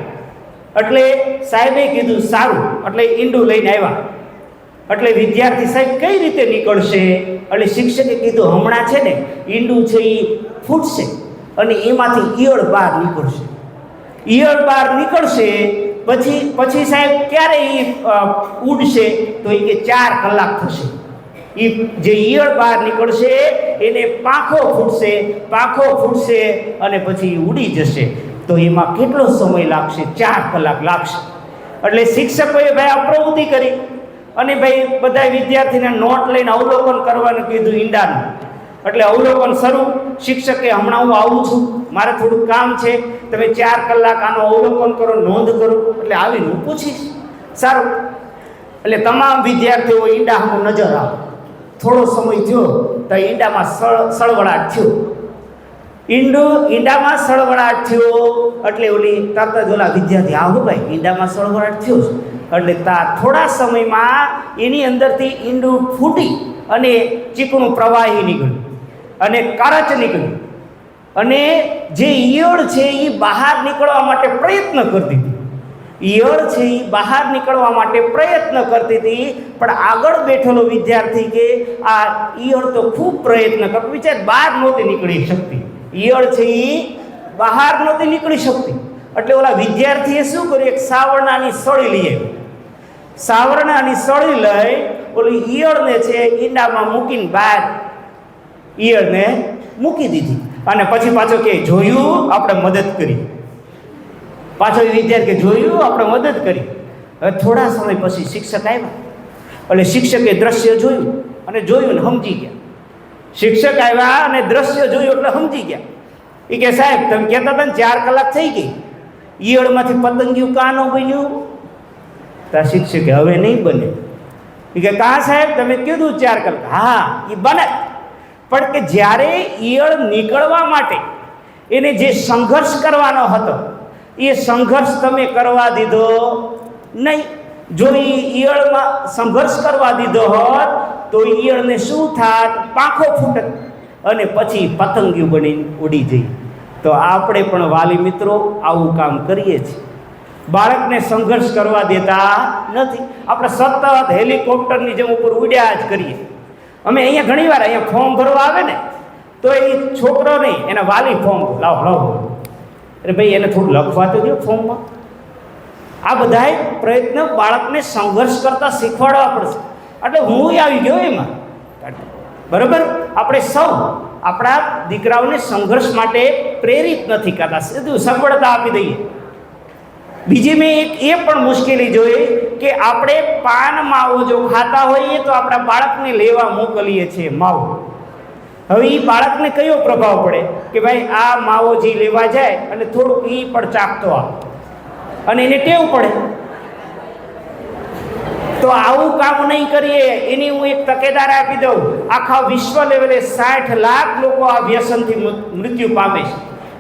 Speaker 4: એટલે સાહેબે કીધું સારું, એટલે ઈંડું લઈને આવ્યા. એટલે વિદ્યાર્થી સાહેબ કઈ રીતે નીકળશે? એટલે શિક્ષકે કીધું હમણાં છે ને ઈંડું છે એ ફૂટશે અને એમાંથી ઈયળ બહાર નીકળશે. ઈયળ બહાર નીકળશે પછી સાહેબ ક્યારે એ ઉડશે? તો એ કે 4 કલાક થશે. એ જે ઈયળ બહાર નીકળશે એને પાંખો ફૂટશે અને પછી ઉડી જશે. તો એમાં કેટલો સમય લાગશે? 4 કલાક લાગશે. એટલે શિક્ષકોએ ભાઈ આ પ્રવૃત્તિ કરી અને ભાઈ બધા વિદ્યાર્થીને નોટ લઈને અવલોકન કરવાનું કીધું ઈંડાનું. એટલે અવલોકન શરૂ. શિક્ષકે હમણાં હું આવું છું, મારે થોડું કામ છે, તમે 4 કલાક આનું અવલોકન કરો, નોંધ કરો. એટલે આવીને હું પૂછીશ. સારું. એટલે તમામ વિદ્યાર્થીઓ ઈંડા સામે નજર આવે. થોડો સમય થયો તો ઈંડામાં સળવળાટ થયો. ઈંડામાં સળવળાટ થયો એટલે ઓલી તરત જ ઓલા વિદ્યાર્થી આવો ભાઈ ઈંડામાં સળવળાટ થયો એટલે થોડા સમયમાં એની અંદરથી ઈંડું ફૂટી અને ચીકણું પ્રવાહી નીકળ્યું અને કરચ નીકળ્યું અને જે ઈયળ છે એ બહાર નીકળવા માટે પ્રયત્ન કરતી હતી. ઈયળ છે એ બહાર નીકળવા માટે પ્રયત્ન કરતી હતી, પણ આગળ બેઠેલો વિદ્યાર્થી કે આ ઈયળ તો ખૂબ પ્રયત્ન કરતો, વિચાર બહાર નહોતી નીકળી શકતી. ઈયળ છે એ બહાર નહોતી નીકળી શકતી. એટલે ઓલા વિદ્યાર્થીએ શું કર્યું? એક સાવરણાની સળી લઈ આવ્યું. સાવરણાની સળી લઈ ઓલી ઈયળને છે ઈંડામાં મૂકીને બહાર ઈયળને મૂકી દીધી. અને પછી પાછો કે જોયું આપણે મદદ કરી. પાછો વિદ્યાર્થી કે જોયું આપણે મદદ કરી. હવે થોડા સમય પછી શિક્ષક આવ્યા. એટલે શિક્ષકે દ્રશ્ય જોયું અને જોયું ને સમજી ગયા. શિક્ષક આવ્યા અને દ્રશ્ય જોયું એટલે સમજી ગયા. એ કે સાહેબ તમે કહેતા હતા ને 4 કલાક થઈ ગઈ, ઈયળમાંથી પતંગિયું કાં ન બન્યું? તા શિક્ષકે હવે નહીં બને. એ કે કાં સાહેબ તમે કીધું 4 કલાક? હા એ બને, પણ કે જ્યારે ઈયળ નીકળવા માટે એને જે સંઘર્ષ કરવાનો હતો એ સંઘર્ષ તમે કરવા દીધો નહીં. જો એ ઈયળમાં સંઘર્ષ કરવા દીધો હોત તો ઈયળને શું થાત? પાંખો ફૂટત અને પછી પતંગિયું બનીને ઉડી જઈ. તો આપણે પણ વાલી મિત્રો આવું કામ કરીએ છીએ. બાળકને સંઘર્ષ કરવા દેતા નથી. આપણે સતત હેલિકોપ્ટરની જેમ ઉપર ઉડ્યા જ કરીએ. અમે અહીંયા ઘણીવાર અહીંયા ફોર્મ ભરવા આવે ને તો એ છોકરો નહીં, એના વાલી ફોર્મ લાવો અરે ભાઈ એને થોડું લખવા તો દો ફોર્મમાં. આ બધાય પ્રયત્ન બાળકને સંઘર્ષ કરતા શીખવાડવા પડશે. એટલે હું આવી ગયો એમાં. બરાબર? આપણે સૌ આપણા દીકરાઓને સંઘર્ષ માટે પ્રેરિત નથી કરતા, સીધું સગવડતા આપી દઈએ. બીજી મેં એક એ પણ મુશ્કેલી જોઈ કે આપણે પાન માવો જો ખાતા હોઈએ તો આપણા બાળકને લેવા મોકલીએ છીએ માવો. હવે એ બાળકને કયો પ્રભાવ પડે કે ભાઈ આ માવો જે લેવા જાય અને થોડુંક એ પણ ચાખતો આવે અને એને ટેવ પડે. તો આવું કામ નહીં કરીએ એની હું એક તકેદારી આપી દઉં. આખા વિશ્વ લેવલે 60 લાખ લોકો આ વ્યસનથી મૃત્યુ પામે છે.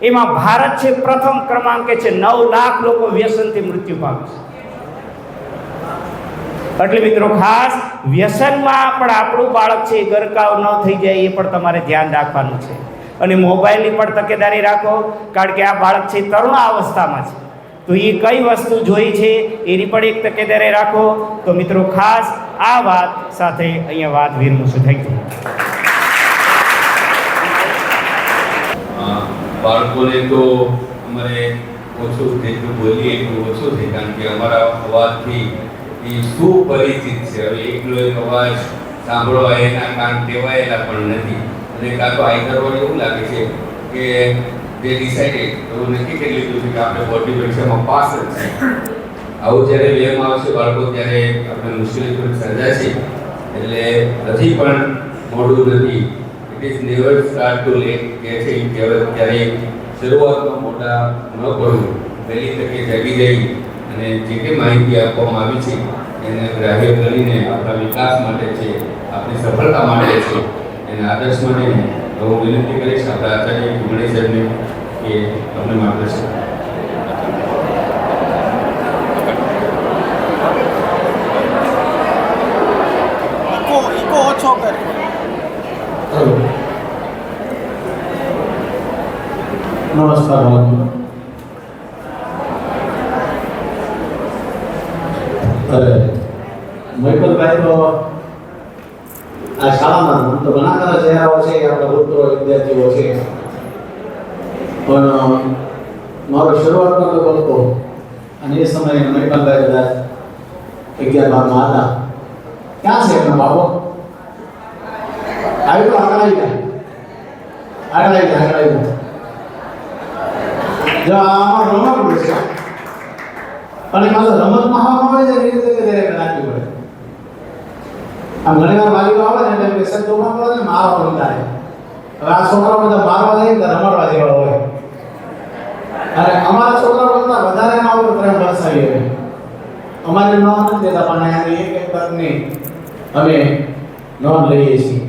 Speaker 4: એમાં ભારત છે પ્રથમ ક્રમાંકે છે. 9 લાખ લોકો વ્યસનથી મૃત્યુ પામે છે. એટલે મિત્રો ખાસ વ્યસનમાં પણ આપણું બાળક છે ગરકાવ ન થઈ જાય એ પણ તમારે ધ્યાન રાખવાનું છે. અને મોબાઈલની પણ તકેદારી રાખો, કારણ કે આ બાળક છે તરુણ અવસ્થામાં છે. તો એ કઈ વસ્તુ જોઈ છે એની પણ એક તકેદારી રાખો. તો મિત્રો ખાસ આ વાત સાથે અહીંયા વાત વિરમું છું. Thank you.
Speaker 1: બાળકોને તો અમારે ઓછું જેટલું બોલીએ એટલું ઓછું છે, કારણ કે અમારા અવાજથી એ સુપરિચિત છે. હવે એકલો એક અવાજ સાંભળવા એના કાન ટેવાયેલા પણ નથી. અને કાં તો આઈધર એવું લાગે છે કે જે ડિસાઇડેડ એવું નક્કી કરી લીધું છે કે આપણે બોર્ડની પરીક્ષામાં પાસ જ છે. આવું જ્યારે વેમ આવશે બાળકો ત્યારે આપણે મુશ્કેલી થોડી સર્જાશે. એટલે હજી પણ મોડું નથી. It is never start too late કે છે એ કહેવત. ત્યારે શરૂઆતમાં મોટા ન પડવું, પહેલી તકે જાગી જઈ અને જે કંઈ માહિતી આપવામાં આવી છે એને ગ્રાહ્ય કરીને આપણા વિકાસ માટે છે, આપણી સફળતા માટે છે, એના આદર્શ માટે હું વિનંતી કરીશ આપણા આચાર્ય ગણેશ સાહેબને કે તમને માર્ગદર્શન.
Speaker 3: ઓછો કરે.
Speaker 5: નમસ્કાર. અરે મૈકલભાઈ તો આ શાળામાં તો ઘણા ખરા ચહેરાઓ છે, આપણા ભૂતપૂર્વ વિદ્યાર્થીઓ છે, પણ મારો શરૂઆતનો તબક્કો અને એ સમયે મૈકલભાઈ કદાચ 11-12માં હતા. ક્યાં છે એમનો બાબો? આવી તો આગળ આવી જાય, આગળ આવી જાય, આગળ આવી જાય. જો આમાં રમત છે અને પાછો રમતમાં આવે છે એ રીતે કે રાખવી પડે. આમ ઘણી વાર વાલીઓ આવે ને એટલે પેશન્ટ છોકરા પડે ને મારવા પડતા હોય. હવે આ છોકરા બધા મારવા જાય ને રમડવા જેવા હોય. અને અમારા છોકરા કરતા વધારે ના હોય પ્રેમ વરસાવી હોય. અમારે નોંધ નથી દેતા પણ એક એક તકની અમે નોંધ લઈએ છીએ.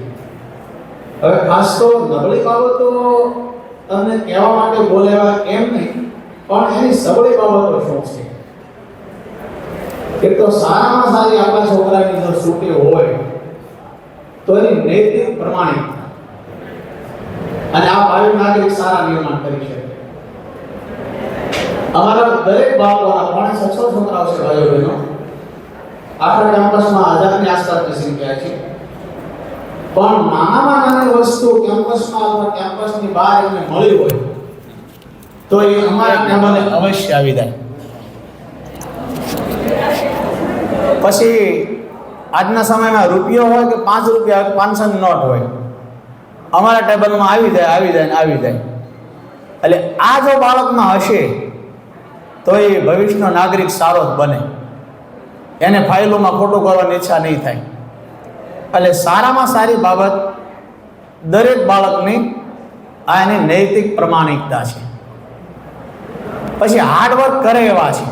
Speaker 5: હવે ખાસ તો નબળી બાબતો તમને કહેવા માટે બોલાવ્યા એમ નહીં, પણ એની સબળી બાબતો શું છે. એક તો સારામાં સારી આપણા છોકરાની જો સૂટી હોય તો એની નૈતિક પ્રમાણિકતા અને આ ભાવિ નાગરિક સારા નિર્માણ કરી શકે. અમારા દરેક બાળકોના 500 છોકરાઓ છે ભાઈઓ બહેનો. આખા કેમ્પસમાં 1000ની આસપાસની સંખ્યા છે. પણ નાનામાં નાની વસ્તુ કેમ્પસમાં અથવા કેમ્પસની બહાર એમને મળી હોય તો એ અમારા ટેબલે અવશ્ય આવી જાય. પછી આજના સમયમાં રૂપિયો હોય કે 5 રૂપિયા 500ની નોટ હોય, અમારા ટેબલમાં આવી જાય, આવી જાય ને આવી જાય. એટલે આ જો બાળકમાં હશે તો એ ભવિષ્યનો નાગરિક સારો જ બને. એને ફાઇલોમાં ખોટું કરવાની ઈચ્છા નહીં થાય. એટલે સારામાં સારી બાબત દરેક બાળકની આ એની નૈતિક પ્રમાણિકતા છે. પછી હાર્ડવર્ક કરે એવા છે.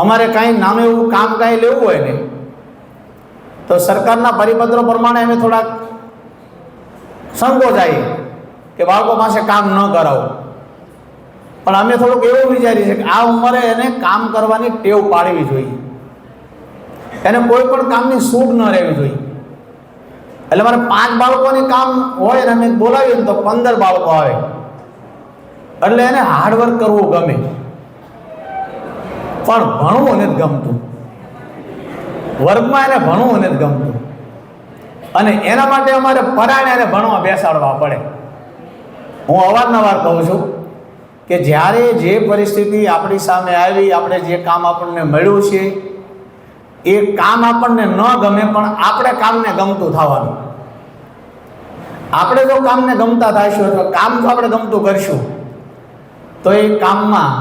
Speaker 5: અમારે કાંઈ નાનું એવું કામ કાંઈ લેવું હોય ને તો સરકારના પરિપત્રો પ્રમાણે અમે થોડાક સંકોચ આવીએ કે બાળકો પાસે કામ ન કરાવો. પણ અમે થોડુંક એવું વિચારીએ છીએ કે આ ઉંમરે એને કામ કરવાની ટેવ પાડવી જોઈએ. એને કોઈ પણ કામની છૂટ ન રહેવી જોઈએ. એટલે મારે 5 બાળકોની કામ હોય ને અમે બોલાવીએ ને તો 15 બાળકો આવે. એટલે એને હાર્ડવર્ક કરવું ગમે, પણ ભણવું નથી ગમતું. વર્ગમાં એને ભણવું નથી ગમતું અને એના માટે અમારે પરાણે એને ભણવા બેસાડવા પડે. હું અવારનવાર કહું છું કે જ્યારે જે પરિસ્થિતિ આપણી સામે આવી, આપણે જે કામ આપણને મળ્યું છે એ કામ આપણને ન ગમે પણ આપણે કામને ગમતું થવાનું. આપણે જો કામને ગમતા થઈશું અથવા કામ જો આપણે ગમતું કરશું તો એ કામમાં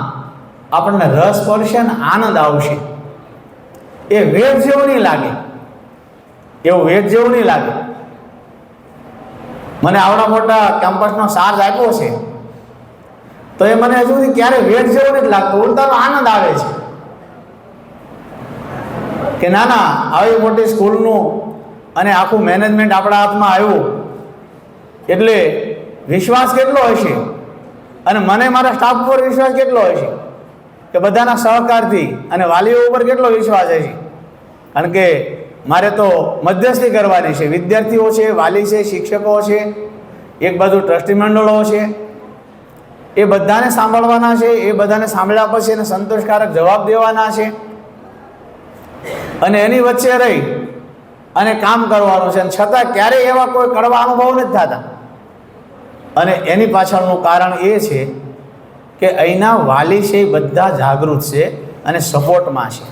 Speaker 5: આપણને રસ પડશે ને આનંદ આવશે. એ વેદ જેવું નહીં લાગે, એવું વેદ જેવું નહીં લાગે. મને આવડા મોટા કેમ્પસનો ચાર્જ આપ્યો છે તો એ મને હજુ સુધી ક્યારે વેદ જેવું નથી લાગતું, ઉલટાનો આનંદ આવે છે કે ના ના આવી મોટી સ્કૂલનું અને આખું મેનેજમેન્ટ આપણા હાથમાં આવ્યું એટલે વિશ્વાસ કેટલો હશે અને મને મારા સ્ટાફ પર વિશ્વાસ કેટલો હશે કે બધાના સહકારથી અને વાલીઓ ઉપર કેટલો વિશ્વાસ હશે. કારણ કે મારે તો મધ્યસ્થી કરવાની છે. વિદ્યાર્થીઓ છે, વાલી છે, શિક્ષકો છે, એક બાજુ ટ્રસ્ટી મંડળો છે, એ બધાને સાંભળવાના છે. એ બધાને સાંભળ્યા પછી એને સંતોષકારક જવાબ દેવાના છે અને એની વચ્ચે રહી અને કામ કરવાનું છે. છતાં ક્યારેય એવા કોઈ કડવા અનુભવ નથી થતા. અને એની પાછળનું કારણ એ છે કે અહીંના વાલી છે એ બધા જાગૃત છે અને સપોર્ટમાં છે.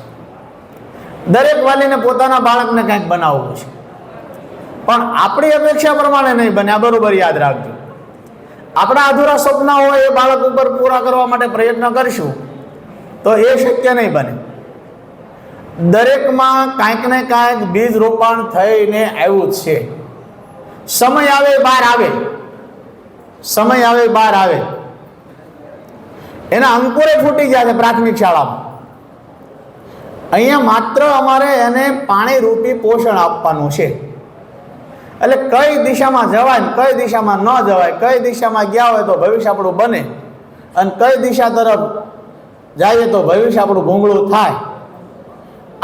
Speaker 5: દરેક વાલીને પોતાના બાળકને કંઈક બનાવવું છે પણ આપણી અપેક્ષા પ્રમાણે નહીં બને. આ બરોબર યાદ રાખજો. આપણા અધૂરા સપના હોય એ બાળક ઉપર પૂરા કરવા માટે પ્રયત્ન કરશું તો એ શક્ય નહીં બને. દરેકમાં કાંઈક ને કાંઈક બીજ રોપાણ થઈને આવ્યું જ છે. સમય આવે બહાર આવે, સમય આવે બહાર આવે. એના અંકુરે ફૂટી ગયા છે પ્રાથમિક શાળામાં. અહીંયા માત્ર અમારે એને પાણીરૂપી પોષણ આપવાનું છે. એટલે કઈ દિશામાં જવાય ને કઈ દિશામાં ન જવાય, કઈ દિશામાં ગયા હોય તો ભવિષ્ય આપણું બને અને કઈ દિશા તરફ જઈએ તો ભવિષ્ય આપણું ભૂંગળું થાય.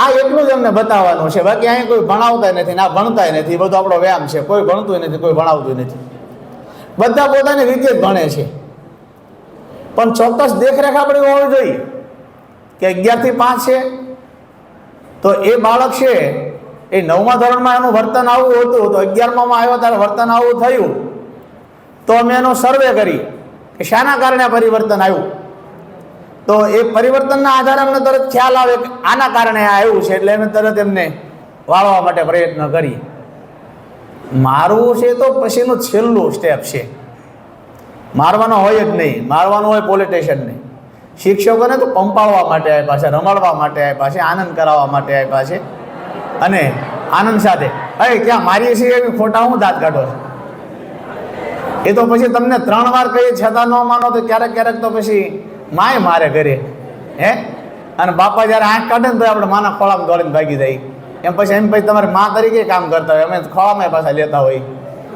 Speaker 5: આ એટલું જ અમને બતાવવાનું છે. બાકી અહીં કોઈ ભણાવતા નથી, ના ભણતા નથી. બધો આપણો વ્યાયામ છે. કોઈ ભણતું નથી, કોઈ ભણાવતું નથી. બધા પોતાની રીતે જ ભણે છે. પણ ચોક્કસ દેખરેખ આપણી હોવી જોઈએ કે 11 થી 5 છે તો એ બાળક છે એ 9મા ધોરણમાં એનું વર્તન આવું હતું તો 11માં આવ્યો ત્યારે વર્તન આવું થયું તો અમે એનો સર્વે કરી કે શાના કારણે પરિવર્તન આવ્યું. તો એ પરિવર્તનના આધારે અમને તરત ખ્યાલ આવે કે આના કારણે આ આવ્યું છે એટલે અમે તરત એમને વાળવા માટે પ્રયત્ન કરીએ. મારવું છે તો પછીનું છેલ્લું સ્ટેપ છે. મારવાનો હોય જ નહીં, મારવાનું હોય પોલિટિશિયનને. શિક્ષકોને તો પંપાળવા માટે આપ્યા છે, રમાડવા માટે આપ્યા છે, આનંદ કરાવવા માટે આપ્યા છે. અને આનંદ સાથે અરે ક્યાં મારીએ છીએ એવી ખોટા હું દાંત કાઢો છો. એ તો પછી તમને 3 વાર કહીએ છતાં ન માનો તો ક્યારેક ક્યારેક તો પછી માય મારે ઘરે હે. અને બાપા જ્યારે આંખ કાઢે ને તો આપણે માના ખોળામાં દોડીને ભાગી જાય. એમ પછી તમારે મા તરીકે કામ કરતા હોય, અમે ખોળામાં પાછા લેતા હોય.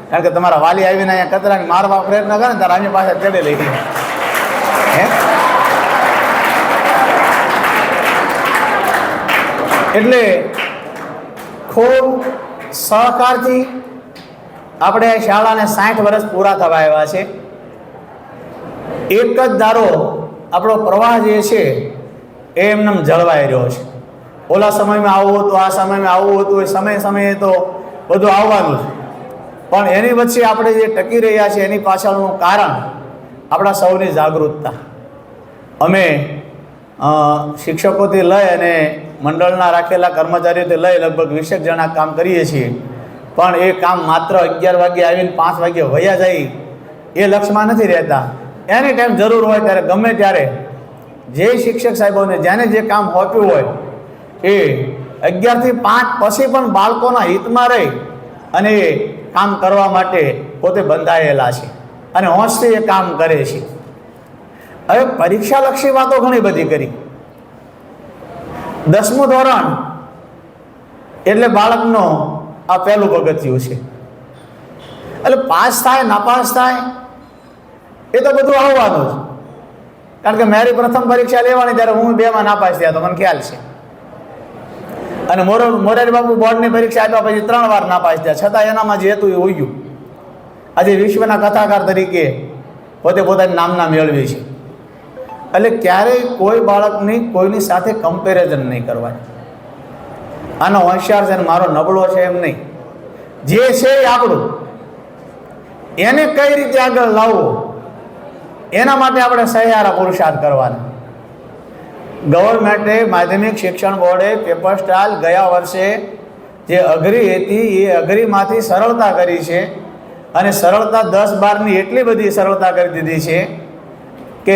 Speaker 5: કારણ કે તમારા વાલી આવીને અહીંયા કતરાને મારવા પ્રયત્ન કરે ને ત્યારે અમે પાછા ચડે લઈ હે. એટલે ખૂબ સહકારથી આપણે શાળાને 60 વર્ષ પૂરા થવા આવ્યા છે. એક જ ધારો આપણો પ્રવાહ જે છે એ એમને જળવાઈ રહ્યો છે. ઓલા સમયમાં આવું હતું, આ સમયમાં આવું હતું, એ સમયે તો બધું આવવાનું છે. પણ એની વચ્ચે આપણે જે ટકી રહ્યા છીએ એની પાછળનું કારણ આપણા સૌની જાગૃતતા. અમે શિક્ષકોથી લઈ અને મંડળના રાખેલા કર્મચારીઓથી લઈ લગભગ 20 જણા કામ કરીએ છીએ. પણ એ કામ માત્ર 11 વાગે આવીને 5 વાગે વયા જાય એ લક્ષ્યમાં નથી રહેતા. એની ટાઈમ જરૂર હોય ત્યારે ગમે ત્યારે જે શિક્ષક સાહેબોને જેને જે કામ હોપ્યું હોય એ 11 થી 5 પછી પણ બાળકોના હિતમાં રહી અને એ કામ કરવા માટે પોતે બંધાયેલા છે અને હોંશથી એ કામ કરે છે. હવે પરીક્ષાલક્ષી વાતો ઘણી બધી કરી. 10મું ધોરણ એટલે બાળકનો આ પહેલું પગથિયું છે. એટલે પાસ થાય નાપાસ થાય એ તો બધું આવવાનું જ. કારણ કે મારી પ્રથમ પરીક્ષા લેવાની ત્યારે હું 2માં નાપાસ થયા તો મને ખ્યાલ છે. અને મોરારી બાપુ બોર્ડની પરીક્ષા આપ્યા પછી 3 વાર નાપાસ થયા, છતાં એનામાં જે હતું એ ઉગ્યું. આજે વિશ્વના કથાકાર તરીકે પોતે પોતાની નામના મેળવી છે. એટલે ક્યારેય કોઈ બાળકની કોઈની સાથે કમ્પેરિઝન નહીં કરવાની. આનો હોશિયાર છે ને મારો નબળો છે એમ નહીં. જે છે એ આપણું, એને કઈ રીતે આગળ લાવવું એના માટે આપણે સહિયારા પુરુષાર્થ કરવાના. ગવર્મેન્ટે માધ્યમિક શિક્ષણ બોર્ડે પેપર સ્ટાઇલ ગયા વર્ષે જે અઘરી હતી એ અઘરીમાંથી સરળતા કરી છે. અને સરળતા 10-12ની એટલી બધી સરળતા કરી દીધી છે કે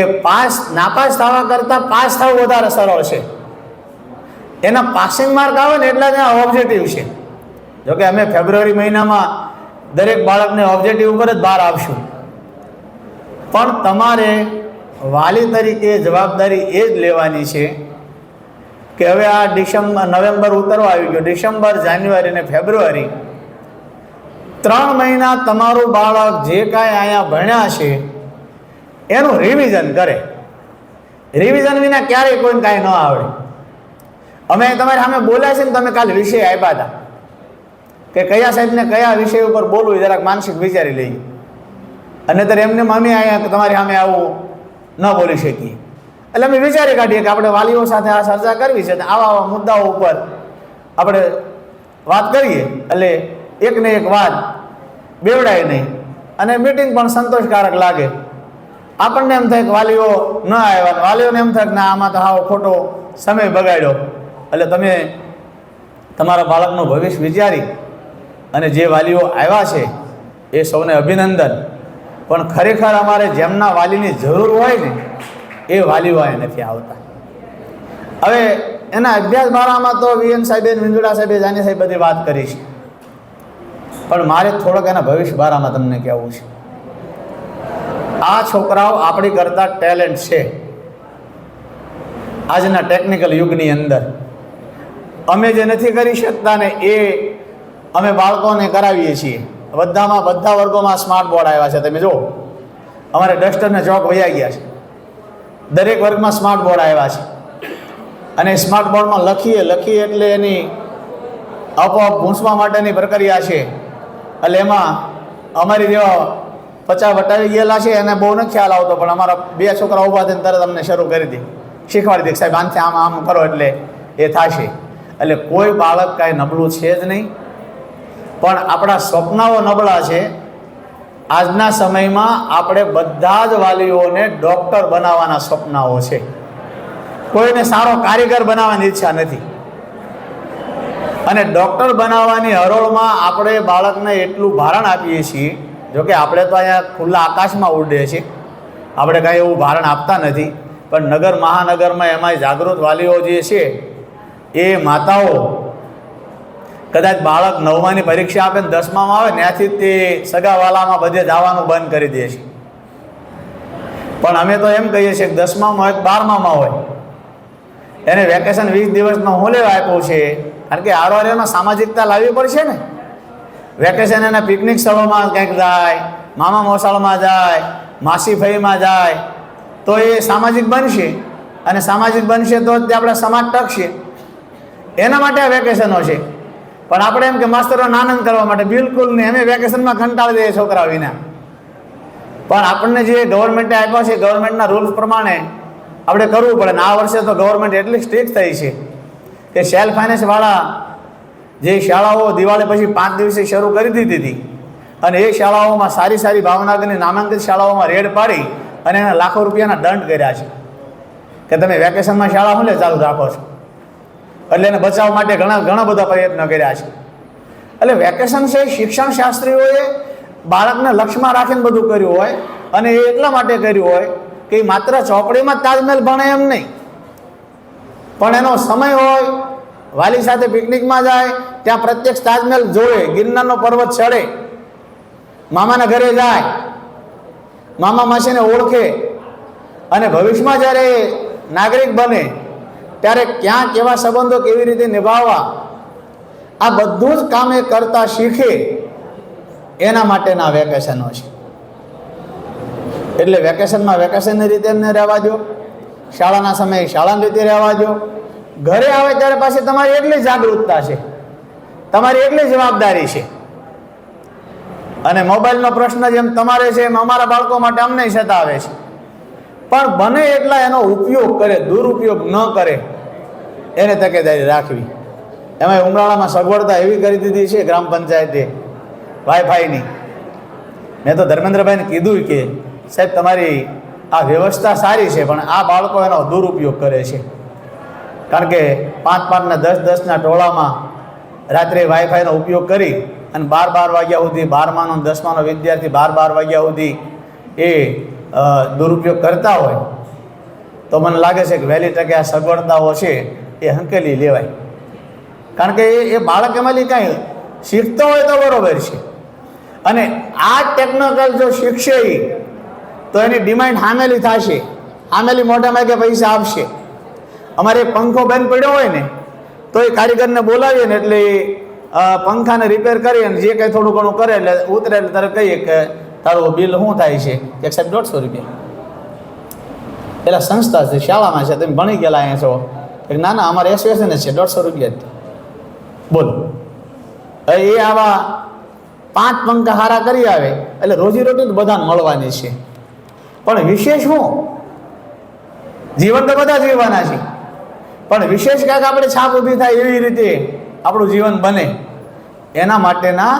Speaker 5: નાપાસ થવા કરતાં પાસ થવું વધારે સરળ છે. એના પાસિંગ માર્ક આવે ને એટલા જ ઓબ્જેક્ટિવ છે. જોકે અમે ફેબ્રુઆરી મહિનામાં દરેક બાળકને ઓબ્જેક્ટિવ ઉપર જ બહાર આપશું. પણ તમારે વાલી તરીકે જવાબદારી એ જ લેવાની છે કે હવે આ નવેમ્બર ઉતરવા આવી ગયો, ડિસેમ્બર, જાન્યુઆરી અને ફેબ્રુઆરી 3 મહિના તમારું બાળક જે કાંઈ અહીંયા ભણ્યા છે એનું રિવિઝન કરે. રિવિઝન વિના ક્યારેય કોઈને કાંઈ ન આવડે. અમે તમારી સામે બોલ્યા છે ને, તમે કાલે વિષય આપ્યા હતા કે કયા સાહેબને કયા વિષય ઉપર બોલવું, જરાક માનસિક વિચારી લઈએ. અને ત્યારે એમને અમે અહીંયા તમારી સામે આવું ન બોલી શકીએ. એટલે અમે વિચારી કાઢીએ કે આપણે વાલીઓ સાથે આ ચર્ચા કરવી છે, આવા મુદ્દાઓ ઉપર આપણે વાત કરીએ. એટલે એક ને એક વાત બેવડાય નહીં અને મિટિંગ પણ સંતોષકારક લાગે. આપણને એમ થાય કે વાલીઓ ન આવ્યા, વાલીઓને એમ થાય કે ના આમાં તો હાવ ખોટો સમય બગાડ્યો. એટલે તમે તમારા બાળકનું ભવિષ્ય વિચારી અને જે વાલીઓ આવ્યા છે એ સૌને અભિનંદન. પણ ખરેખર અમારે જેમના વાલીની જરૂર હોય ને એ વાલીઓ અહીંયા નથી આવતા. હવે એના અભ્યાસ બારામાં તો વીએન સાહેબે, વિંજોડા સાહેબે, જાની સાહેબ બધી વાત કરી છે. પણ મારે થોડોક એના ભવિષ્ય બારામાં તમને કહેવું છે. આ છોકરાઓ આપણી કરતા ટેલેન્ટ છે આજના ટેકનિકલ યુગની અંદર. અમે જે નથી કરી શકતા ને એ અમે બાળકોને કરાવીએ છીએ. બધા વર્ગોમાં સ્માર્ટ બોર્ડ આવ્યા છે. તમે જુઓ, અમારે ડસ્ટરને ચોક વયા ગયા છે. દરેક વર્ગમાં સ્માર્ટ બોર્ડ આવ્યા છે. અને સ્માર્ટ બોર્ડમાં લખીએ એટલે એની આપોઆપ ભૂંસવા માટેની પ્રક્રિયા છે. એટલે એમાં અમારી જેવા 50 વટાવી ગયેલા છે એને બહુ નથી ખ્યાલ આવતો, પણ અમારા 2 છોકરા ઊભા થઈને તરત અમને શરૂ કરી દી, શીખવાડી દે સાહેબ આમથી આમ કરો એટલે એ થશે. એટલે કોઈ બાળક કાંઈ નબળું છે જ નહીં, પણ આપણા સ્વપ્નાઓ નબળા છે. આજના સમયમાં આપણે બધા જ વાલીઓને ડૉક્ટર બનાવવાના સ્વપ્નાઓ છે. કોઈને સારો કારીગર બનાવવાની ઈચ્છા નથી. અને ડૉક્ટર બનાવવાની હરોળમાં આપણે બાળકને એટલું ભારણ આપીએ છીએ, જોકે આપણે તો અહીંયા ખુલ્લા આકાશમાં ઉડીએ છીએ, આપણે કાંઈ એવું ભારણ આપતા નથી, પણ નગર મહાનગરમાં એમાંય જાગૃત વાલીઓ જે છે એ માતાઓ કદાચ બાળક 9માની પરીક્ષા આપે ને 10મામાં આવે ત્યાંથી તે સગાવાલામાં બધે જવાનું બંધ કરી દે છે. પણ અમે તો એમ કહીએ છીએ કે 10મામાં હોય 12મામાં હોય એને વેકેશન 20 દિવસનો હું લેવા આપ્યું છે, કારણ કે આરોગ્યમાં સામાજિકતા લાવવી પડશે ને. વેકેશન એને પિકનિક સ્થળોમાં ક્યાંક જાય, મામા મોસાળમાં જાય, માસી ફઈમાં જાય, તો એ સામાજિક બનશે, અને સામાજિક બનશે તો જ આપણે સમાજ ટકશે. એના માટે આ વેકેશનો છે. પણ આપણે એમ કે માસ્તરોને આનંદ કરવા માટે બિલકુલ નહીં, અમે વેકેશનમાં કંટાળી દઈએ છોકરાઓ વિના. પણ આપણને જે ગવર્મેન્ટે આપ્યા છે, ગવર્મેન્ટના રૂલ્સ પ્રમાણે આપણે કરવું પડે. ને આ વર્ષે તો ગવર્મેન્ટ એટલી સ્ટ્રિક્ટ થઈ છે કે સેલ્ફ ફાઇનાન્સવાળા જે શાળાઓ દિવાળી પછી 5 દિવસે શરૂ કરી દીધી હતી, અને એ શાળાઓમાં સારી સારી ભાવનગરની નામાંકિત શાળાઓમાં રેડ પાડી અને એને લાખો રૂપિયાના દંડ કર્યા છે કે તમે વેકેશનમાં શાળા શું લે ચાલુ રાખો છો. એટલે એને બચાવવા માટે ઘણા બધા પ્રયત્નો કર્યા છે. એટલે વેકેશન છે શિક્ષણ શાસ્ત્રીઓએ બાળકને લક્ષ્યમાં રાખીને બધું કર્યું હોય, અને એ એટલા માટે કર્યું હોય કે માત્ર ચોપડીમાં તાજમહેલ ભણે એમ નહીં, પણ એનો સમય હોય, વાલી સાથે પિકનિકમાં જાય, ત્યાં પ્રત્યક્ષ તાજમહેલ જોવે, ગિરનારનો પર્વત ચડે, મામાના ઘરે જાય, મામા માસીને ઓળખે, અને ભવિષ્યમાં જ્યારે નાગરિક બને ત્યારે ક્યાં કેવા સંબંધો કેવી રીતે નિભાવવા, આ બધું જ કામ એ કરતા શીખે, એના માટેના વેકેશનો છે. એટલે વેકેશનમાં વેકેશનની રીતે એમને રહેવા દો, શાળાના સમયે શાળાની રીતે રહેવા દો. ઘરે આવે ત્યારે પાછી તમારી એટલી જાગૃતતા છે, તમારી એટલી જવાબદારી છે. અને મોબાઈલનો પ્રશ્ન જેમ તમારે છે એમ અમારા બાળકો માટે અમને સતાવે છે, પણ બને એટલા એનો ઉપયોગ કરે, દુરુપયોગ ન કરે, એને તકેદારી રાખવી. એમાં ઉમરાળામાં સગવડતા એવી કરી દીધી છે ગ્રામ પંચાયતે વાઈફાઈની. મેં તો ધર્મેન્દ્રભાઈને કીધું કે સાહેબ તમારી આ વ્યવસ્થા સારી છે, પણ આ બાળકો એનો દુરુપયોગ કરે છે. કારણ કે 5-5 ને 10-10ના ટોળામાં રાત્રે વાઈફાઈનો ઉપયોગ કરી અને 12 વાગ્યા સુધી 12માનો 10માનો વિદ્યાર્થી 12 વાગ્યા સુધી એ દુરુપયોગ કરતા હોય, તો મને લાગે છે કે વહેલી તકે આ સગવડતાઓ છે એ હંકેલી લેવાય. કારણ કે એ બાળક એમાંથી કાંઈ શીખતો હોય તો બરાબર છે, અને આ ટેકનિકલ જો શીખશે તો એની ડિમાન્ડ સામેલી થશે, સામેલી મોટામાં કે પૈસા આપશે. અમારે એક પંખો બંધ પડ્યો હોય ને તો એ કારીગરને બોલાવીએ ને એટલે પંખાને રિપેર કરી અને જે કંઈ થોડું ઘણું કરે એટલે ઉતરે એટલે તારે કહીએ કે તારું બિલ શું થાય છે કે સાહેબ 150 રૂપિયા. પેલા સંસ્થા છે, શાળામાં છે, તમે ભણી ગયેલા અહીંયા છો? ના ના અમારે એસોસિએશન છે, 150 રૂપિયા જ. બોલો, એ આવા 5 પંખા હારા કરી આવે એટલે રોજીરોટી તો બધાને મળવાની છે, પણ વિશેષ શું? જીવન તો બધા જીવવાના છે, પણ વિશેષ કાંઈક આપણે છાપ ઊભી થાય એવી રીતે આપણું જીવન બને, એના માટેના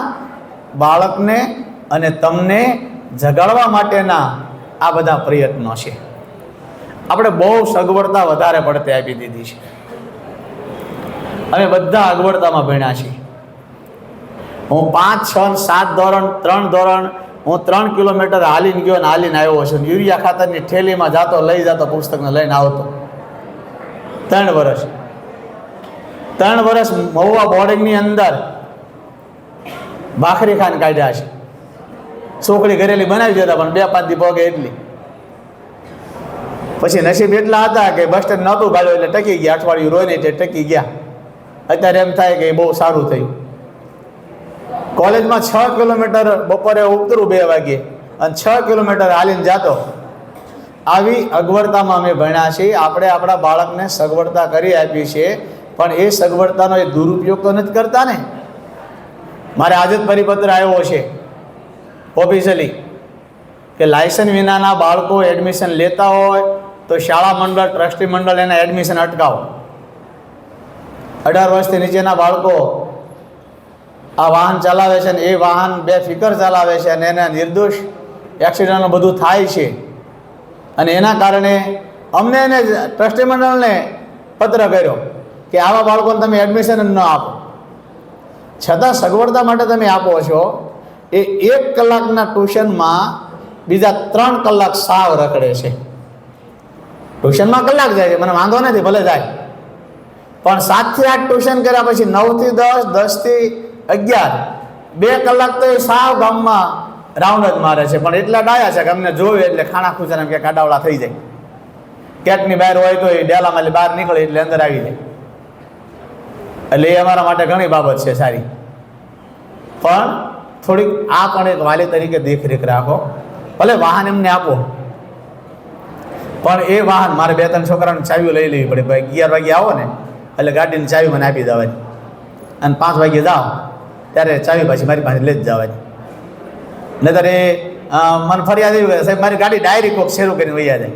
Speaker 5: બાળકને અને તમને જગાડવા માટેના આ બધા પ્રયત્નો છે. આપણે બહુ સગવડતા વધારે પડતી આપી દીધી છે. અમે બધા અગવડતામાં ભણ્યા છીએ. હું 5, 6, 7 ધોરણ 3 ધોરણ હું 3 કિલોમીટર હાલીને ગયો ને હાલીને આવ્યો છું. યુરિયા ખાતરની થેલીમાં જાતો લઈ જતો, પુસ્તકને લઈને આવતો. 3 વર્ષ મહુવા બોર્ડિંગની અંદર ભાખરી ખાને કાઢ્યા છે. છોકરી ઘરેલી બનાવી દેતા, પણ 2-5 દી પગે એટલી. પછી નસીબ એટલા હતા કે બસ સ્ટેન્ડ નહોતું ગાળ્યું એટલે ટકી ગયા, અઠવાડિયું રોઈને એટલે ટકી ગયા. અત્યારે એમ થાય કે બહુ સારું થયું. કોલેજમાં 6 કિલોમીટર બપોરે ઉતરું 2 વાગે અને 6 કિલોમીટર હાલીને જાતો. આવી અગવડતામાં અમે ભણ્યા છીએ. આપણે આપણા બાળકને સગવડતા કરી આપી છે, પણ એ સગવડતાનો એ દુરુપયોગ તો નથી કરતા ને. મારે આજે જ પરિપત્ર આવ્યો છે ઓફિશિયલી કે લાયસન્સ વિનાના બાળકો એડમિશન લેતા હોય તો શાળા મંડળ, ટ્રસ્ટી મંડળ એના એડમિશન અટકાવો. 18 વર્ષથી નીચેના બાળકો આ વાહન ચલાવે છે ને એ વાહન બેફિકર ચલાવે છે અને એના નિર્દોષ એક્સિડન્ટનું બધું થાય છે, અને એના કારણે અમને એને ટ્રસ્ટી મંડળને પત્ર કર્યો કે આવા બાળકોને તમે એડમિશન જ ન આપો. છતાં સગવડતા માટે તમે આપો છો એ 1 કલાકના ટ્યુશનમાં બીજા 3 કલાક સાવ રખડે છે. ટ્યુશનમાં કલાક જાય છે, મને વાંધો નથી, ભલે જાય, પણ 7 થી 8 ટ્યુશન કર્યા પછી 9 થી 10, 10 થી 11, 2 કલાક તો એ સાવ ગામમાં રાઉન્ડ જ મારે છે. પણ એટલા ડાયા છે કે અમને જોવે એટલે ખાણા ખૂચાને એમ કે કાડાવડા થઈ જાય. કેટની બહાર હોય તો એ ડેલામાં બહાર નીકળે એટલે અંદર આવી જાય. એટલે એ અમારા માટે ઘણી બાબત છે સારી. પણ થોડીક આ પણ એક વાલી તરીકે દેખરેખ રાખો. ભલે વાહન એમને આપો, પણ એ વાહન મારે 2-3 છોકરાને ચાવીઓ લઈ લેવી પડે. ભાઈ 11 વાગે આવો ને એટલે ગાડીની ચાવી મને આપી દેવાની, અને 5 વાગે જાઓ ત્યારે ચાવી પાછી મારી પાસે લઈ જ જવાની. નહીતર એ મને ફરિયાદ એવી કરે, સાહેબ મારી ગાડી ડાયરેક્ટ કોક શરૂ કરીને વૈયા જાય.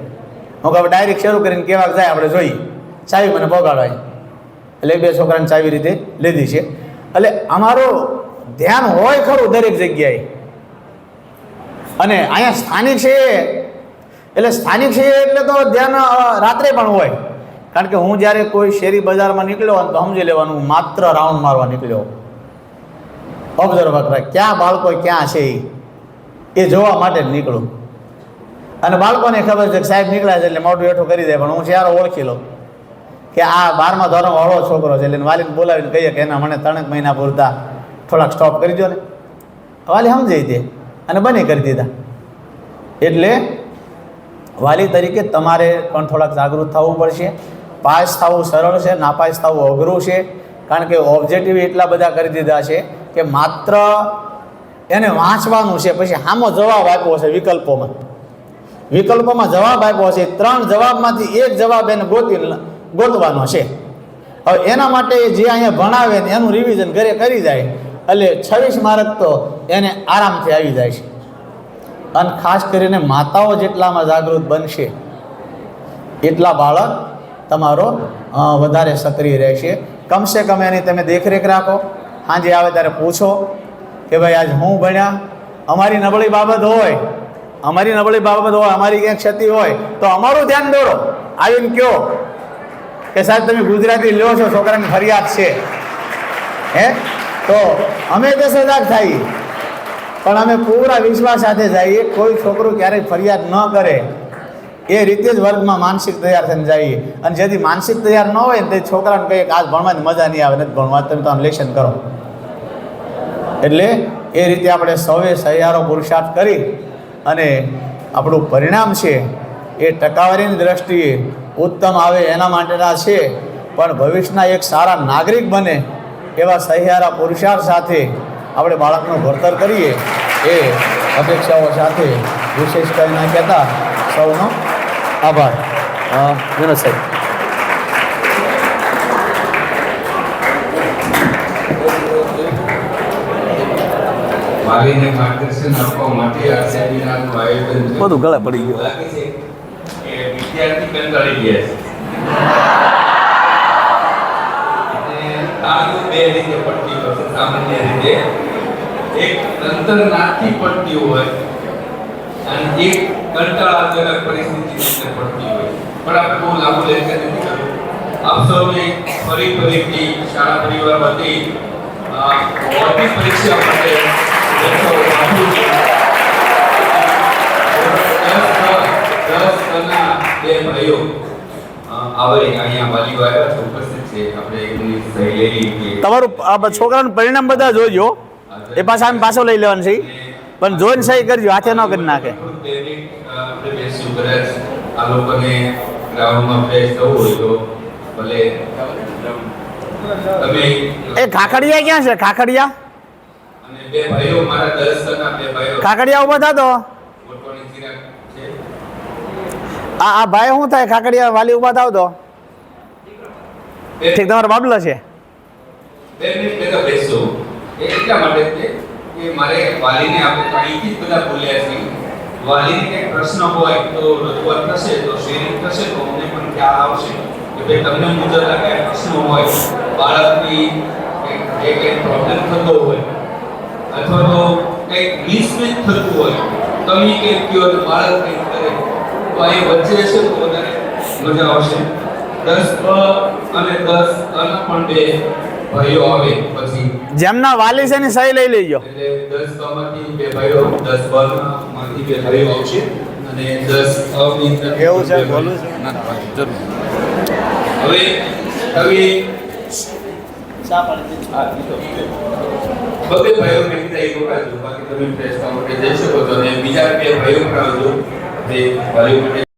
Speaker 5: હું કહું ડાયરેક્ટ શરૂ કરીને કેવા જાય આપણે જોઈએ, ચાવી મને પગાડવાય. એટલે 2 છોકરાને ચાવી રીતે લીધી છે. એટલે અમારું ધ્યાન હોય ખરું દરેક જગ્યાએ. અને અહીંયા સ્થાનિક છે એટલે સ્થાનિક છે એટલે તો ધ્યાન રાત્રે પણ હોય. કારણ કે હું જ્યારે કોઈ શેરી બજારમાં નીકળ્યો હોય તો સમજી લેવાનું હું માત્ર રાઉન્ડ મારવા નીકળ્યો. ઓબ્ઝર્વ કરે ક્યાં બાળકો ક્યાં છે એ જોવા માટે જ નીકળું. અને બાળકોને ખબર છે કે સાહેબ નીકળ્યા છે એટલે મોઢું હેઠું કરી દે, પણ હું ચારો ઓળખી લઉં કે આ 12મા ધોરણ વાળો છોકરો છે. એટલે વાલીને બોલાવીને કહીએ કે એના મને 3 મહિના પૂરતા થોડાક સ્ટોપ કરી દો ને. વાલી સમજાઈ દે અને બની કરી દીધા. એટલે વાલી તરીકે તમારે પણ થોડાક જાગૃત થવું પડશે. પાસ થવું સરળ છે, નાપાસ થવું અઘરું છે. કારણ કે ઓબ્જેક્ટિવ એટલા બધા કરી દીધા છે કે માત્ર એને વાંચવાનું છે, પછી સામો જવાબ આપ્યો છે. વિકલ્પોમાં જવાબ આપ્યો છે, 3 જવાબમાંથી 1 જવાબ એને ગોતવાનો છે. હવે એના માટે જે અહીંયા ભણાવે ને એનું રિવિઝન ઘરે કરી જાય એટલે 26 માર્ક તો એને આરામથી આવી જાય છે. અને ખાસ કરીને માતાઓ જેટલામાં જાગૃત બનશે એટલા બાળક તમારો વધારે સક્રિય રહેશે. કમસે કમ એની તમે દેખરેખ રાખો. સાંજે આવે ત્યારે પૂછો કે ભાઈ આજ હું ભણ્યા. અમારી નબળી બાબત હોય, અમારી ક્યાંક ક્ષતિ હોય તો અમારું ધ્યાન દોરો. આવીને કહો કે સાહેબ તમે ગુજરાતી લ્યો છો, છોકરાની ફરિયાદ છે, તો અમે તો સજાગ થઈએ, પણ અમે પૂરા વિશ્વાસ સાથે જઈએ. કોઈ છોકરું ક્યારેય ફરિયાદ ન કરે એ રીતે જ વર્ગમાં માનસિક તૈયાર થઈને જઈએ. અને જેથી માનસિક તૈયાર ન હોય ને તે છોકરાને કહીએ કે આજ ભણવાની મજા નહીં આવે, નથી ભણવા, તમે તો લેશન કરો. એટલે એ રીતે આપણે સૌએ સહિયારો પુરુષાર્થ કરી અને આપણું પરિણામ છે એ ટકાવારીની દ્રષ્ટિએ ઉત્તમ આવે એના માટેના છે. પણ ભવિષ્યના એક સારા નાગરિક બને એવા સહિયારા પુરુષાર્થ સાથે આપણે બાળકનું ઘડતર કરીએ એ અપેક્ષાઓ સાથે વિશેષ કંઈ ના કહેતા સૌનો આભાર. વિનોદ સાહેબ.
Speaker 1: વાલીને માર્ગદર્શન આપવા માટે આ સેમિનારનું આયોજન છે.
Speaker 2: બધું ગળે પડી ગયું.
Speaker 1: લાગે છે કે વિદ્યાર્થી કંટાળી ગયા છે. અને તાલીમ 2 રીતે પડતી હોય છે. સામાન્ય રીતે એક અંતરનાથી પડતી હોય અને એક કંટાળાજનક પરિસ્થિતિથી પડતી હોય. પણ આપણે બહુ લાંબુ લેક્ચર નથી કરવું. આપ સૌને ફરીથી શાળા પરિવાર વતી બોર્ડની પરીક્ષા માટે
Speaker 5: તમારું છોકરાનું પરિણામ બધા જોજો. એ પાછા આમ પાછો લઈ લેવાનું છે, પણ જોઈને સહી કરજો, હાથે ન કરી નાખે.
Speaker 1: આ લોકોને ગ્રાઉન્ડમાં ફ્રેશ થવું હોય તો ભલે તમે.
Speaker 5: એ ખાખડિયા ક્યાં છે? ખાખડિયા
Speaker 1: અને 2 ભાઈઓ મારા 10 2 ભાઈઓ
Speaker 5: ખાખડિયા ઉભા થતો.
Speaker 1: ફોટોની ચિરાગ છે.
Speaker 5: આ ભાઈ શું થાય? ખાખડિયા વાલી ઉભા થાવ તો ઠીક. તમારો બાબલો છે?
Speaker 1: 2 મિનિટ પહેલા બેસો. એ એટલા માટે છે કે મારે વાલીને આપણે અહીંથી જ બધા બોલ્યા છીએ. વાલીને કંઈક પ્રશ્ન હોય તો રજૂઆત થશે, તો શેરિંગ થશે, તો અમને પણ ખ્યાલ આવશે કે ભાઈ તમને મુજબ કંઈ પ્રશ્ન હોય, બાળકની કંઈક પ્રોબ્લેમ થતો હોય અથવા તો કંઈક મિસમેચ થતું હોય, તમે કંઈક કહો તો બાળક કંઈક કરે, તો અહીં વચ્ચે હશે તો વધારે મજા આવશે. 10 અને 10 પણ 2 ભાઈઓ આવે પછી
Speaker 5: જેમના વાલી છે એની સહી લઈ લેજો.
Speaker 1: એટલે 10 માંથી 2 ભાઈઓ 10 માંથી 2 ભાઈઓ આવશે અને 10 અની અંદર
Speaker 5: એવું છે, બોલું છે?
Speaker 1: ના ના જરૂર. હવે હવે બબે ભાઈઓ મેં કીધા એક વખત બાકી તમે ફ્રેશ થવા માટે જઈ શકો છો અને બીજા 2 ભાઈઓ કરાવજો તે ભાઈઓ માટે